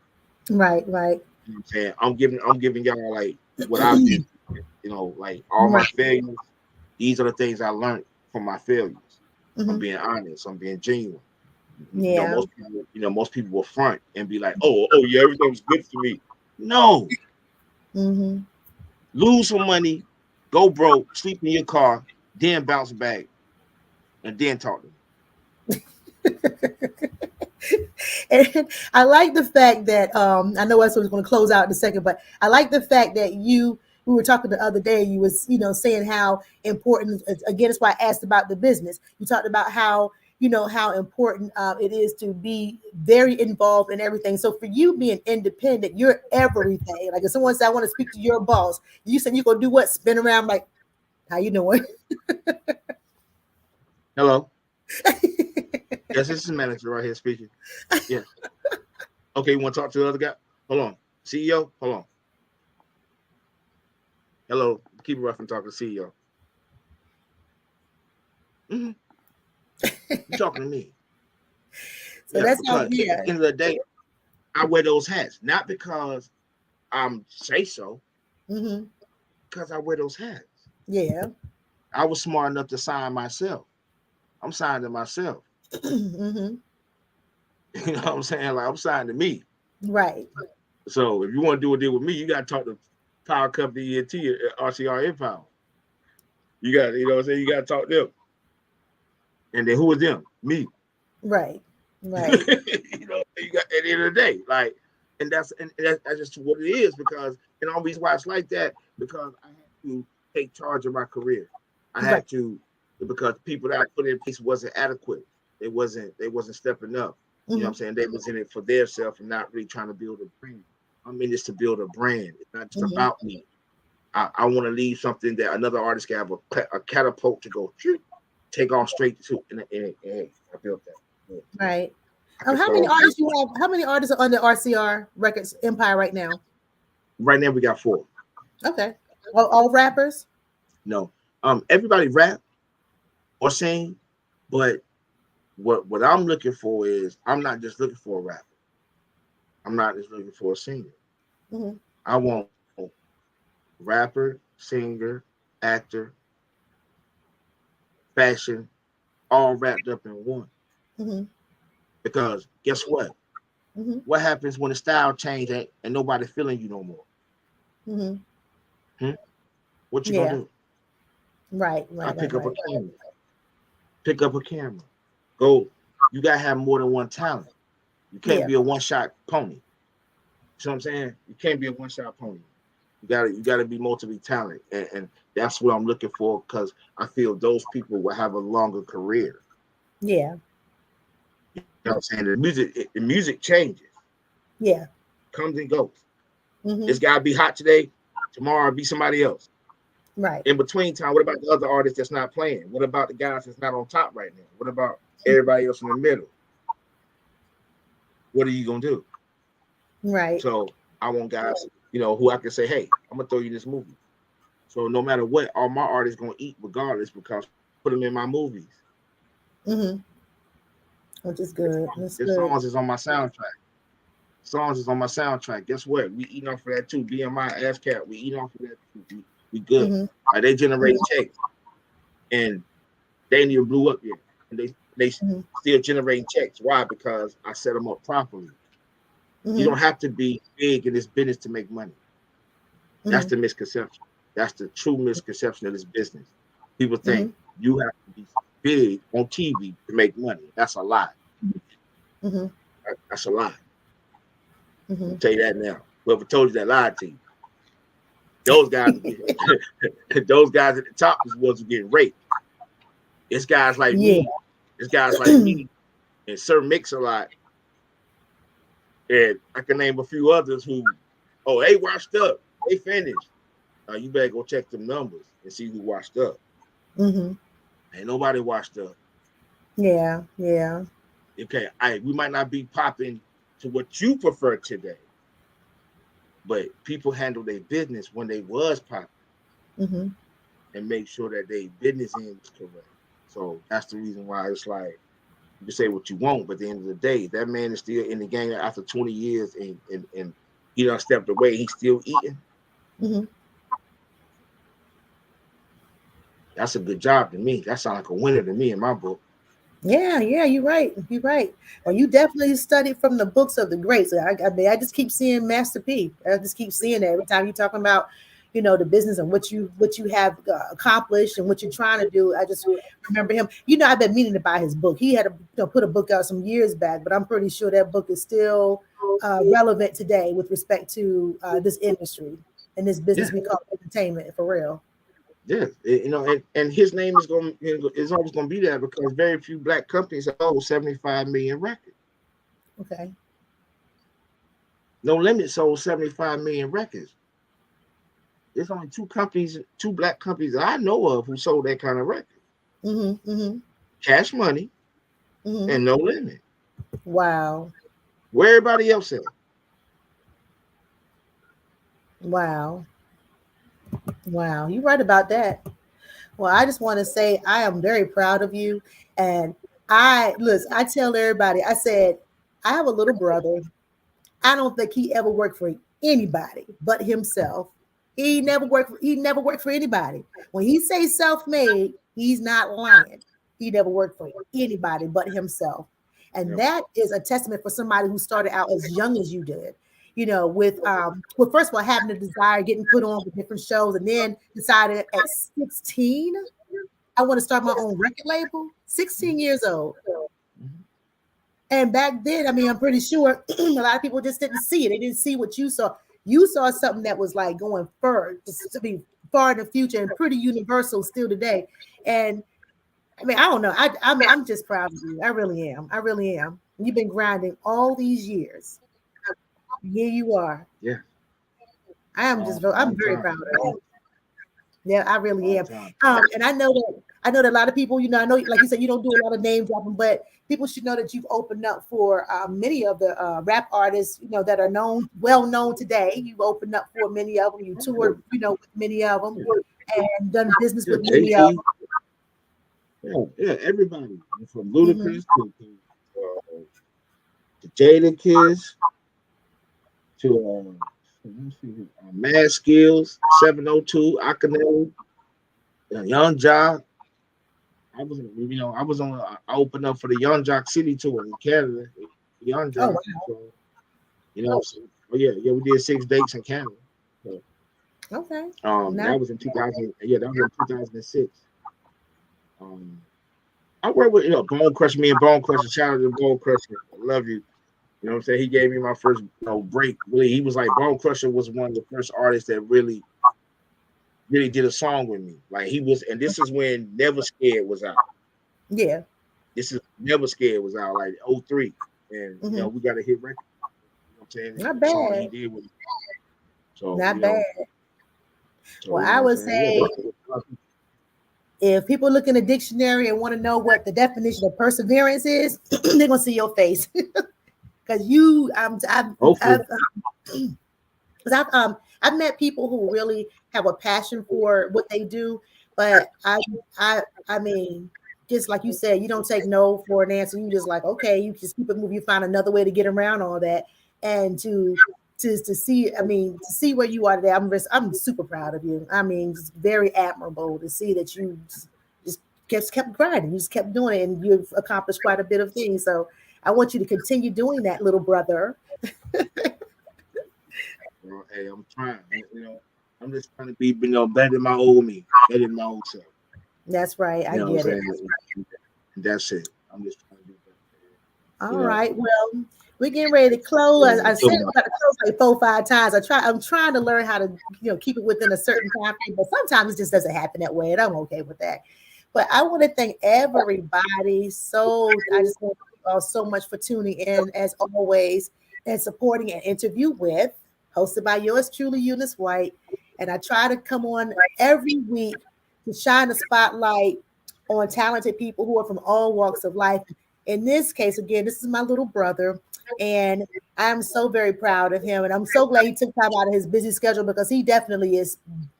[SPEAKER 3] Right, right.
[SPEAKER 4] You know what I'm saying? I'm giving y'all like what I've been, like all my
[SPEAKER 3] Right.
[SPEAKER 4] failures. These are the things I learned from my failures. I'm
[SPEAKER 3] Mm-hmm.
[SPEAKER 4] being honest. I'm being genuine.
[SPEAKER 3] Yeah.
[SPEAKER 4] Most people will front and be like, oh yeah, everything was good for me. No,
[SPEAKER 3] Mm-hmm.
[SPEAKER 4] lose some money, go broke, sleep in your car, then bounce back, and then talk to me.
[SPEAKER 3] And I like the fact that I know I was going to close out in a second, but I like the fact that we were talking the other day. You was saying how important, again, it's why I asked about the business. You talked about how how important it is to be very involved in everything. So for you being independent, you're everything. Like if someone said I want to speak to your boss, you said you're gonna do what? Spin around like, how you doing?
[SPEAKER 4] Hello. Yes, this is the manager right here speaking. Yeah. Okay, you want to talk to the other guy? Hold on. CEO? Hold on. Hello. Keep it rough and talk to CEO. Mm-hmm. You talking to me.
[SPEAKER 3] So
[SPEAKER 4] Yeah,
[SPEAKER 3] that's how,
[SPEAKER 4] because at
[SPEAKER 3] yeah.
[SPEAKER 4] the end of the day, I wear those hats. Not because I'm say so,
[SPEAKER 3] Mm-hmm.
[SPEAKER 4] because I wear those hats.
[SPEAKER 3] Yeah.
[SPEAKER 4] I was smart enough to sign myself. I'm signed to myself.
[SPEAKER 3] Mm-hmm.
[SPEAKER 4] You know what I'm saying? Like I'm signed to me.
[SPEAKER 3] Right.
[SPEAKER 4] So if you want to do a deal with me, you got to talk to Power Company ENT, RCR Empower. You got, you know what I'm saying? You got to talk to them. And then who is them? Me.
[SPEAKER 3] Right. Right.
[SPEAKER 4] You got at the end of the day, like, and that's just what it is because and all reason why it's like that because I had to take charge of my career. I
[SPEAKER 3] Right.
[SPEAKER 4] had to because people that I put in place wasn't adequate. They wasn't stepping up. You know what
[SPEAKER 3] Mm-hmm.
[SPEAKER 4] I'm saying? They was in it for their self and not really trying to build a brand. I'm in this to build a brand. It's not just
[SPEAKER 3] Mm-hmm.
[SPEAKER 4] about me. I want to leave something that another artist can have a catapult to go take off straight to and hey, I built that. Yeah.
[SPEAKER 3] Right.
[SPEAKER 4] I can
[SPEAKER 3] How many
[SPEAKER 4] solve
[SPEAKER 3] artists you have? How many artists are under RCR Records Empire right now?
[SPEAKER 4] right now we got 4.
[SPEAKER 3] Okay. All rappers?
[SPEAKER 4] No. Everybody rap or sing, but what I'm looking for is I'm not just looking for a rapper. I'm not just looking for a singer.
[SPEAKER 3] Mm-hmm.
[SPEAKER 4] I want rapper, singer, actor, fashion, all wrapped up in one.
[SPEAKER 3] Mm-hmm.
[SPEAKER 4] Because guess what?
[SPEAKER 3] Mm-hmm.
[SPEAKER 4] What happens when the style change and nobody feeling you no more?
[SPEAKER 3] Mm-hmm.
[SPEAKER 4] Hmm? What you gonna
[SPEAKER 3] Yeah.
[SPEAKER 4] do?
[SPEAKER 3] Right.
[SPEAKER 4] I
[SPEAKER 3] Right. Right.
[SPEAKER 4] pick up a
[SPEAKER 3] Right.
[SPEAKER 4] camera. Pick up a camera. Go. You gotta have more than one talent. You can't
[SPEAKER 3] Yeah.
[SPEAKER 4] be a one-shot pony. You know what I'm saying? You can't be a one-shot pony. You gotta be multiple talent. And that's what I'm looking for because I feel those people will have a longer career.
[SPEAKER 3] Yeah.
[SPEAKER 4] You know what I'm saying? The music changes,
[SPEAKER 3] Yeah.
[SPEAKER 4] comes and goes.
[SPEAKER 3] Mm-hmm.
[SPEAKER 4] This guy be hot today, tomorrow I'll be somebody else.
[SPEAKER 3] Right.
[SPEAKER 4] In between time, what about the other artists that's not playing? What about the guys that's not on top right now? What about everybody else in the middle? What are you gonna do?
[SPEAKER 3] Right.
[SPEAKER 4] So I want guys, who I can say, hey, I'm gonna throw you this movie. So no matter what, all my artists gonna eat regardless because I put them in my movies.
[SPEAKER 3] Mm-hmm. Which is good. That's
[SPEAKER 4] Their
[SPEAKER 3] good.
[SPEAKER 4] songs is on my soundtrack. Songs is on my soundtrack. Guess what? We eating off of that too. BMI, ASCAP, we eating off of that too. We good.
[SPEAKER 3] Mm-hmm.
[SPEAKER 4] Like they generate checks and they ain't even blew up yet. And they
[SPEAKER 3] Mm-hmm.
[SPEAKER 4] still generating checks. Why? Because I set them up properly. You
[SPEAKER 3] Mm-hmm.
[SPEAKER 4] don't have to be big in this business to make money. That's
[SPEAKER 3] Mm-hmm.
[SPEAKER 4] the misconception. That's the true misconception of this business. People
[SPEAKER 3] Mm-hmm.
[SPEAKER 4] think you have to be big on TV to make money. That's a lie.
[SPEAKER 3] Mm-hmm.
[SPEAKER 4] That's a lie.
[SPEAKER 3] Mm-hmm.
[SPEAKER 4] I'll tell you that now. Whoever told you that lied to you. Those guys, those guys at the top is ones who getting raped. It's guys like
[SPEAKER 3] Yeah.
[SPEAKER 4] me. It's guys like me and Sir Mix-a-Lot. And I can name a few others who, oh, they washed up. They finished. You better go check them numbers and see who washed up.
[SPEAKER 3] Mm-hmm.
[SPEAKER 4] Ain't nobody washed up.
[SPEAKER 3] Yeah, yeah.
[SPEAKER 4] Okay, we might not be popping to what you prefer today, but people handle their business when they was popping
[SPEAKER 3] Mm-hmm.
[SPEAKER 4] and make sure that their business end was correct. So that's the reason why it's like you can say what you want, but at the end of the day, that man is still in the game after 20 years and he done stepped away. He's still eating.
[SPEAKER 3] Mm-hmm.
[SPEAKER 4] That's a good job to me. That sounds like a winner to me in my book.
[SPEAKER 3] Yeah, you're right. You're right. Well, you definitely studied from the books of the greats. I mean, I just keep seeing Master P. I just keep seeing that every time you're talking about, the business and what you have accomplished and what you're trying to do. I just remember him. I've been meaning to buy his book. He had put a book out some years back, but I'm pretty sure that book is still relevant today with respect to this industry and this business we call entertainment, for real.
[SPEAKER 4] Yeah, and his name is always going to be there because very few black companies sold 75 million records.
[SPEAKER 3] Okay.
[SPEAKER 4] No Limit sold 75 million records. There's only two black companies that I know of who sold that kind of record.
[SPEAKER 3] Mm-hmm. Mm-hmm.
[SPEAKER 4] Cash Money
[SPEAKER 3] Mm-hmm.
[SPEAKER 4] and No Limit.
[SPEAKER 3] Wow.
[SPEAKER 4] Where everybody else at?
[SPEAKER 3] Wow. Wow. You're right about that. Well, I just want to say I am very proud of you. And I tell everybody, I said, I have a little brother. I don't think he ever worked for anybody but himself. He never worked for anybody. When he says self-made, he's not lying. He never worked for anybody but himself. And that is a testament for somebody who started out as young as you did. With first of all, having a desire, getting put on with different shows, and then decided at 16, I want to start my own record label. 16 years old. And back then, I mean, I'm pretty sure a lot of people just didn't see it. They didn't see what you saw. You saw something that was like going to be far in the future and pretty universal still today. And I mean, I don't know. I'm just proud of you. I really am. I really am. You've been grinding all these years. Here you are.
[SPEAKER 4] Yeah.
[SPEAKER 3] I'm very proud of you. Yeah, I really am. And I know that a lot of people, I know, like you said, you don't do a lot of name dropping, but people should know that you've opened up for many of the rap artists, that are well known today. You've opened up for many of them. You toured, with many of them, and done business with many of them.
[SPEAKER 4] Yeah, everybody from Ludacris to Jada Kiss to Mad Skills, 702, Akane, Young Jock. I opened up for the Young Jock City tour in Canada. Young Jock.
[SPEAKER 3] Oh, wow.
[SPEAKER 4] We did 6 dates in Canada. So,
[SPEAKER 3] okay.
[SPEAKER 4] That was in 2000. Yeah, that was in 2006. I worked with Bone Crusher. Me and Bone Crusher. Shout out to Bone Crusher. I love you. You know what I'm saying? He gave me my first break. Really, he was like Bone Crusher was one of the first artists that really did a song with me. Like he was, and this is when Never Scared was out.
[SPEAKER 3] Yeah.
[SPEAKER 4] This is Never Scared was out, like 03. And we got a hit record. You know what I'm saying?
[SPEAKER 3] Not bad.
[SPEAKER 4] Song he did with it. So
[SPEAKER 3] not bad. Well, I would say if people look in the dictionary and want to know what the definition of perseverance is, they're gonna see your face. Because I've met people who really have a passion for what they do, but I mean, just like you said, you don't take no for an answer. You just like, okay, you just keep it moving. You find another way to get around all that, and to see where you are today. I'm super proud of you. I mean, just very admirable to see that you just kept grinding. You just kept doing it, and you've accomplished quite a bit of things. So I want you to continue doing that, little brother.
[SPEAKER 4] Well, hey, I'm trying. I'm just trying to be, better than my old me, better than my old self.
[SPEAKER 3] That's right. I get it.
[SPEAKER 4] And that's it. I'm just trying to do better.
[SPEAKER 3] All
[SPEAKER 4] You know,
[SPEAKER 3] right. Well, we're getting ready to close. I said I'm about to close like 4 or 5 times. I'm trying to learn how to, keep it within a certain time frame, but sometimes it just doesn't happen that way, and I'm okay with that. But I want to thank everybody. So I just want to thank you all so much for tuning in as always and supporting an interview with, hosted by yours truly, Eunice White. And I try to come on every week to shine a spotlight on talented people who are from all walks of life. In this case, again, this is my little brother, and I'm so very proud of him. And I'm so glad he took time out of his busy schedule because he definitely is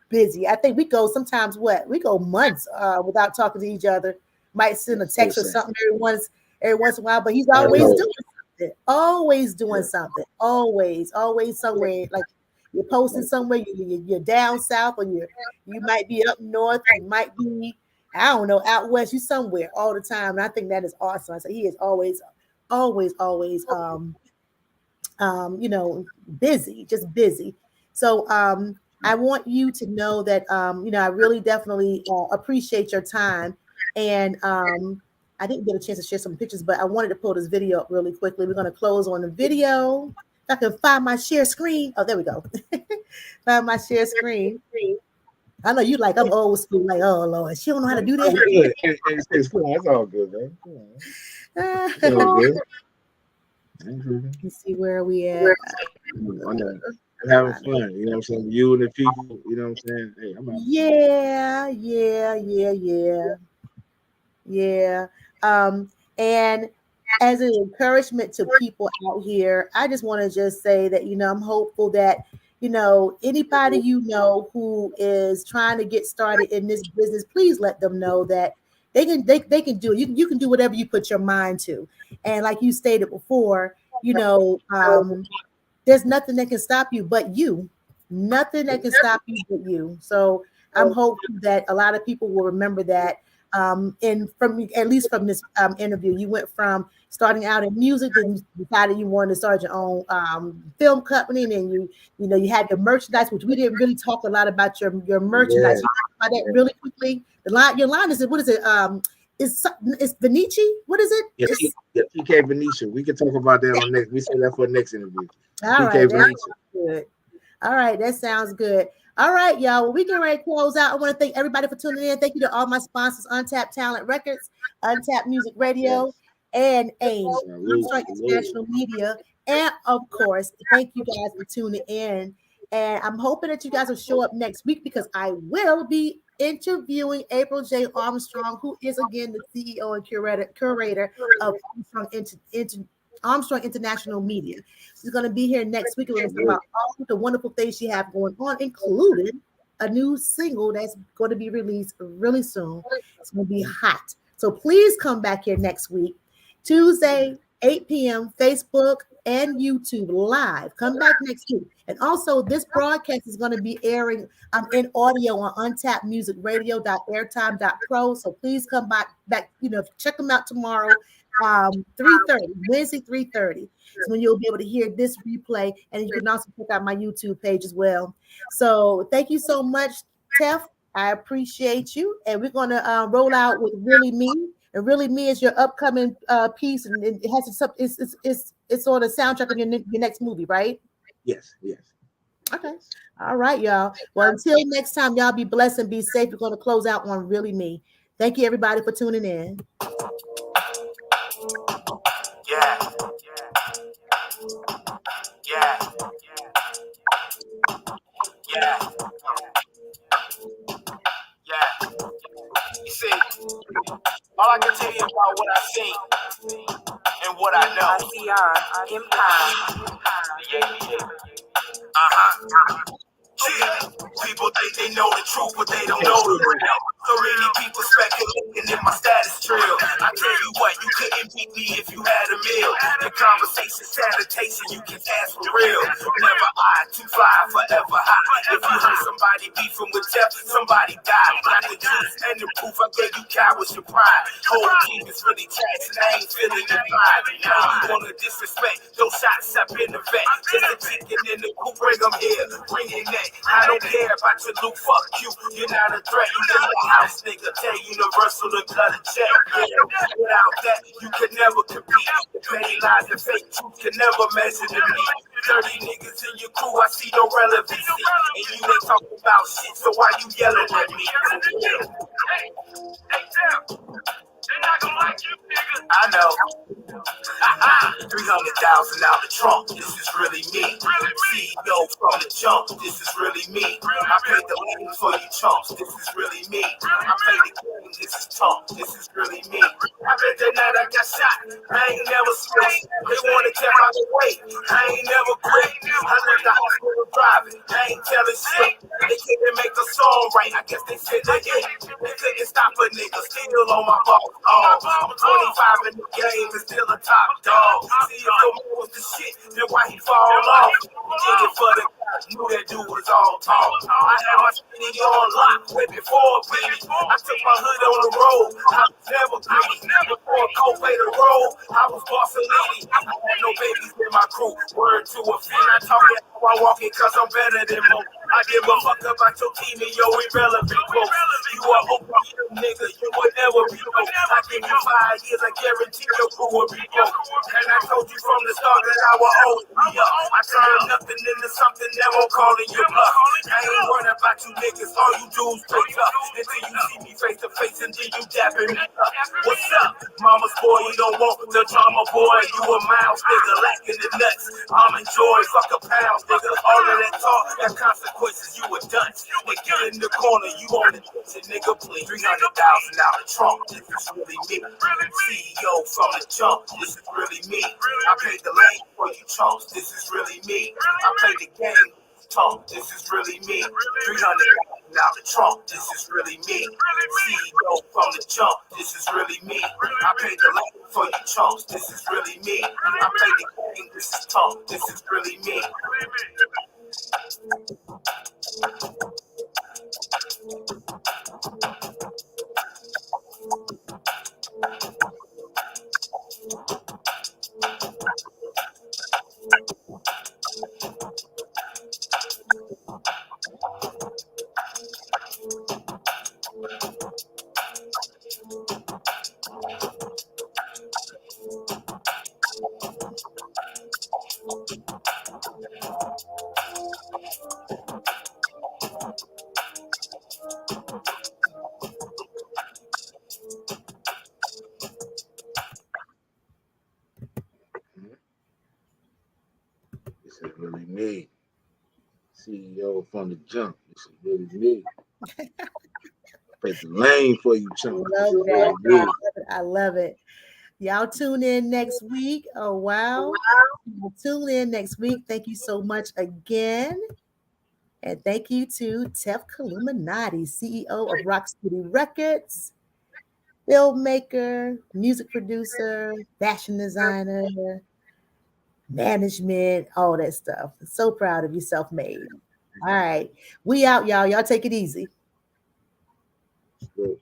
[SPEAKER 3] busy. I think we go sometimes we go months without talking to each other. Might send a
[SPEAKER 4] so
[SPEAKER 3] text or
[SPEAKER 4] sad.
[SPEAKER 3] something every once in a while, but he's
[SPEAKER 4] I
[SPEAKER 3] always
[SPEAKER 4] know.
[SPEAKER 3] doing something. Always doing
[SPEAKER 4] Yeah.
[SPEAKER 3] something. Always somewhere. Like you're posting somewhere, you're down south, or you might be up north, you might be, I don't know, out west, you somewhere all the time. And I think that is awesome. I say he is always busy, just busy. So I want you to know that I really definitely appreciate your time. And I didn't get a chance to share some pictures, but I wanted to pull this video up really quickly. We're going to close on the video. If I can find my share screen. Oh, there we go. Find my share screen. I know you like I'm old school, like, oh Lord, she don't know how to do
[SPEAKER 4] I'm
[SPEAKER 3] that.
[SPEAKER 4] good. It's cool. That's all good, man. Come on. It's all good.
[SPEAKER 3] Let's see where we at.
[SPEAKER 4] I'm having fun. You know what I'm saying? You and the people. You know what I'm saying? Hey, I'm having fun.
[SPEAKER 3] Yeah. And as an encouragement to people out here, I just want to just say that, I'm hopeful that, anybody who is trying to get started in this business, please let them know that they can do it. You can do whatever you put your mind to. And like you stated before, there's nothing that can stop you but you. Nothing that can stop you but you. So I'm hopeful that a lot of people will remember that. And from at least from this interview, you went from starting out in music, then you decided you wanted to start your own film company, and then you had your merchandise, which we didn't really talk a lot about your merchandise.
[SPEAKER 4] Yeah.
[SPEAKER 3] You talk about that really quickly. Your line is what is it? It's Venice. What is it?
[SPEAKER 4] Yeah,
[SPEAKER 3] It's
[SPEAKER 4] yeah, PK Venetia. We can talk about that on next. We say that for the next interview.
[SPEAKER 3] all
[SPEAKER 4] PK
[SPEAKER 3] right. That
[SPEAKER 4] Venetia.
[SPEAKER 3] sounds good. All right, that sounds good. All right, y'all. Well, we can ready to close out. I want to thank everybody for tuning in. Thank you to all my sponsors: Untapped Talent Records, Untapped Music Radio,
[SPEAKER 4] Yes.
[SPEAKER 3] and AIM,
[SPEAKER 4] Salute.
[SPEAKER 3] Armstrong
[SPEAKER 4] Salute.
[SPEAKER 3] International Media, and of course, thank you guys for tuning in. And I'm hoping that you guys will show up next week because I will be interviewing April J. Armstrong, who is again the CEO and curator of Armstrong International Media. She's going to be here next week. We're going to talk about all the wonderful things she has going on, including a new single that's going to be released really soon. It's going to be hot. So please come back here next week, Tuesday, 8 p.m., Facebook and YouTube live. Come back next week. And also, this broadcast is going to be airing in audio on untappedmusicradio.airtime.pro. So please come back, check them out tomorrow, 3:30, Wednesday, 3:30. So when you'll be able to hear this replay, and you can also check out my YouTube page as well. So thank you so much, Tef. I appreciate you. And we're going to roll out with Really Me. And Really Me is your upcoming piece, and it has it's on the soundtrack of your next movie, right?
[SPEAKER 4] Yes. Yes.
[SPEAKER 3] Okay. All right, y'all. Well, until next time, y'all be blessed and be safe. We're going to close out on Really Me. Thank you, everybody, for tuning in.
[SPEAKER 2] Yeah. Yeah. Yeah. Yeah. You see, all I can tell you about what I seen and what I know. Yeah. Yeah. People think they know the truth, but they don't know the real. So many people speculating in my status trail. I tell you what, you couldn't beat me if you had a meal. The conversation, sanitation, you can ask for real. Never eye, too fly, forever high. If you heard somebody beefing with Tef, somebody died. Got the juice and the proof, I gave you cowards your pride. Whole team is really trash, and I ain't feeling your vibe. Now you wanna disrespect, those shots up in the vet. Just a chicken in the coop, bring them here, bring your neck. I don't care about your loot, fuck you, you're not a threat. You just a house, nigga. Tell Universal to cut a check. Yeah. Without that, you can never compete. The petty lies and fake truth can never measure to me. 30 niggas in your crew, I see no relevancy. And you ain't talking about shit, so why you yelling at me? Hey, Tef, they not gonna like you, nigga. I know. 300,000 out the trunk, this is really me. CEO from the jump, this is really me. I paid the lane for you chumps, this is really me. I paid the game, this is tough, this is really me. I bet that night I got shot, I ain't never switched. They wanna check out the way, I ain't never quit. I left the hospital driving, I ain't telling shit. They couldn't make the song right, I guess they said they hit. They couldn't stop a nigga, still on my ball. I'm 25 in the game and still a top dog. See if the man was the shit, then why he fall off? Did it for the guys, knew that dude was all talk. I had my city on lock way before Beanie. I took my hood on the road, I was never greedy. Before Cold played the role, I was bossing lady. I had no babies in my crew, word to a few. I talking how I walk it cause I'm better than most. I give a fuck about your team and your irrelevant quotes. You are open, nigga, you will never be broke. I give you 5 years, I guarantee your crew will be broke. And I told you from the start that I will always be up. I turn nothing into something, never calling you bluff. I ain't worried about you niggas, all you do is play tough. Until you see me face to face and then you dapping me up. What's up? Mama's boy, you don't want the drama boy. You a mouse, nigga, lacking the nuts. I'm enjoy, fuck a pound, nigga. All of that talk, got consequences, you a dunce. They get in the corner, you on the kitchen, nigga, please. 300,000 out the trunk, this is really me. CEO from the jump, this is really me. I paid the lane for you chumps, this is really me. I played the game, talk, this is really me. 300,000 out the trunk, this is really me. CEO from the jump, this is really me. I paid the lane for you chumps, this is really me. I played the game, this is talk, this is really me.
[SPEAKER 4] This is really me. CEO from the jump. This is really me. Paid the lane for you, chump. This
[SPEAKER 3] Love
[SPEAKER 4] is
[SPEAKER 3] that.
[SPEAKER 4] really me.
[SPEAKER 3] I love it. Y'all tune in next week. Oh, wow. Tune in next week. Thank you so much again. And thank you to Tef Kaluminoti, CEO of Rock City Records, filmmaker, music producer, fashion designer, management, all that stuff. So proud of you, self-made. All right. We out, y'all. Y'all take it easy.
[SPEAKER 4] Good.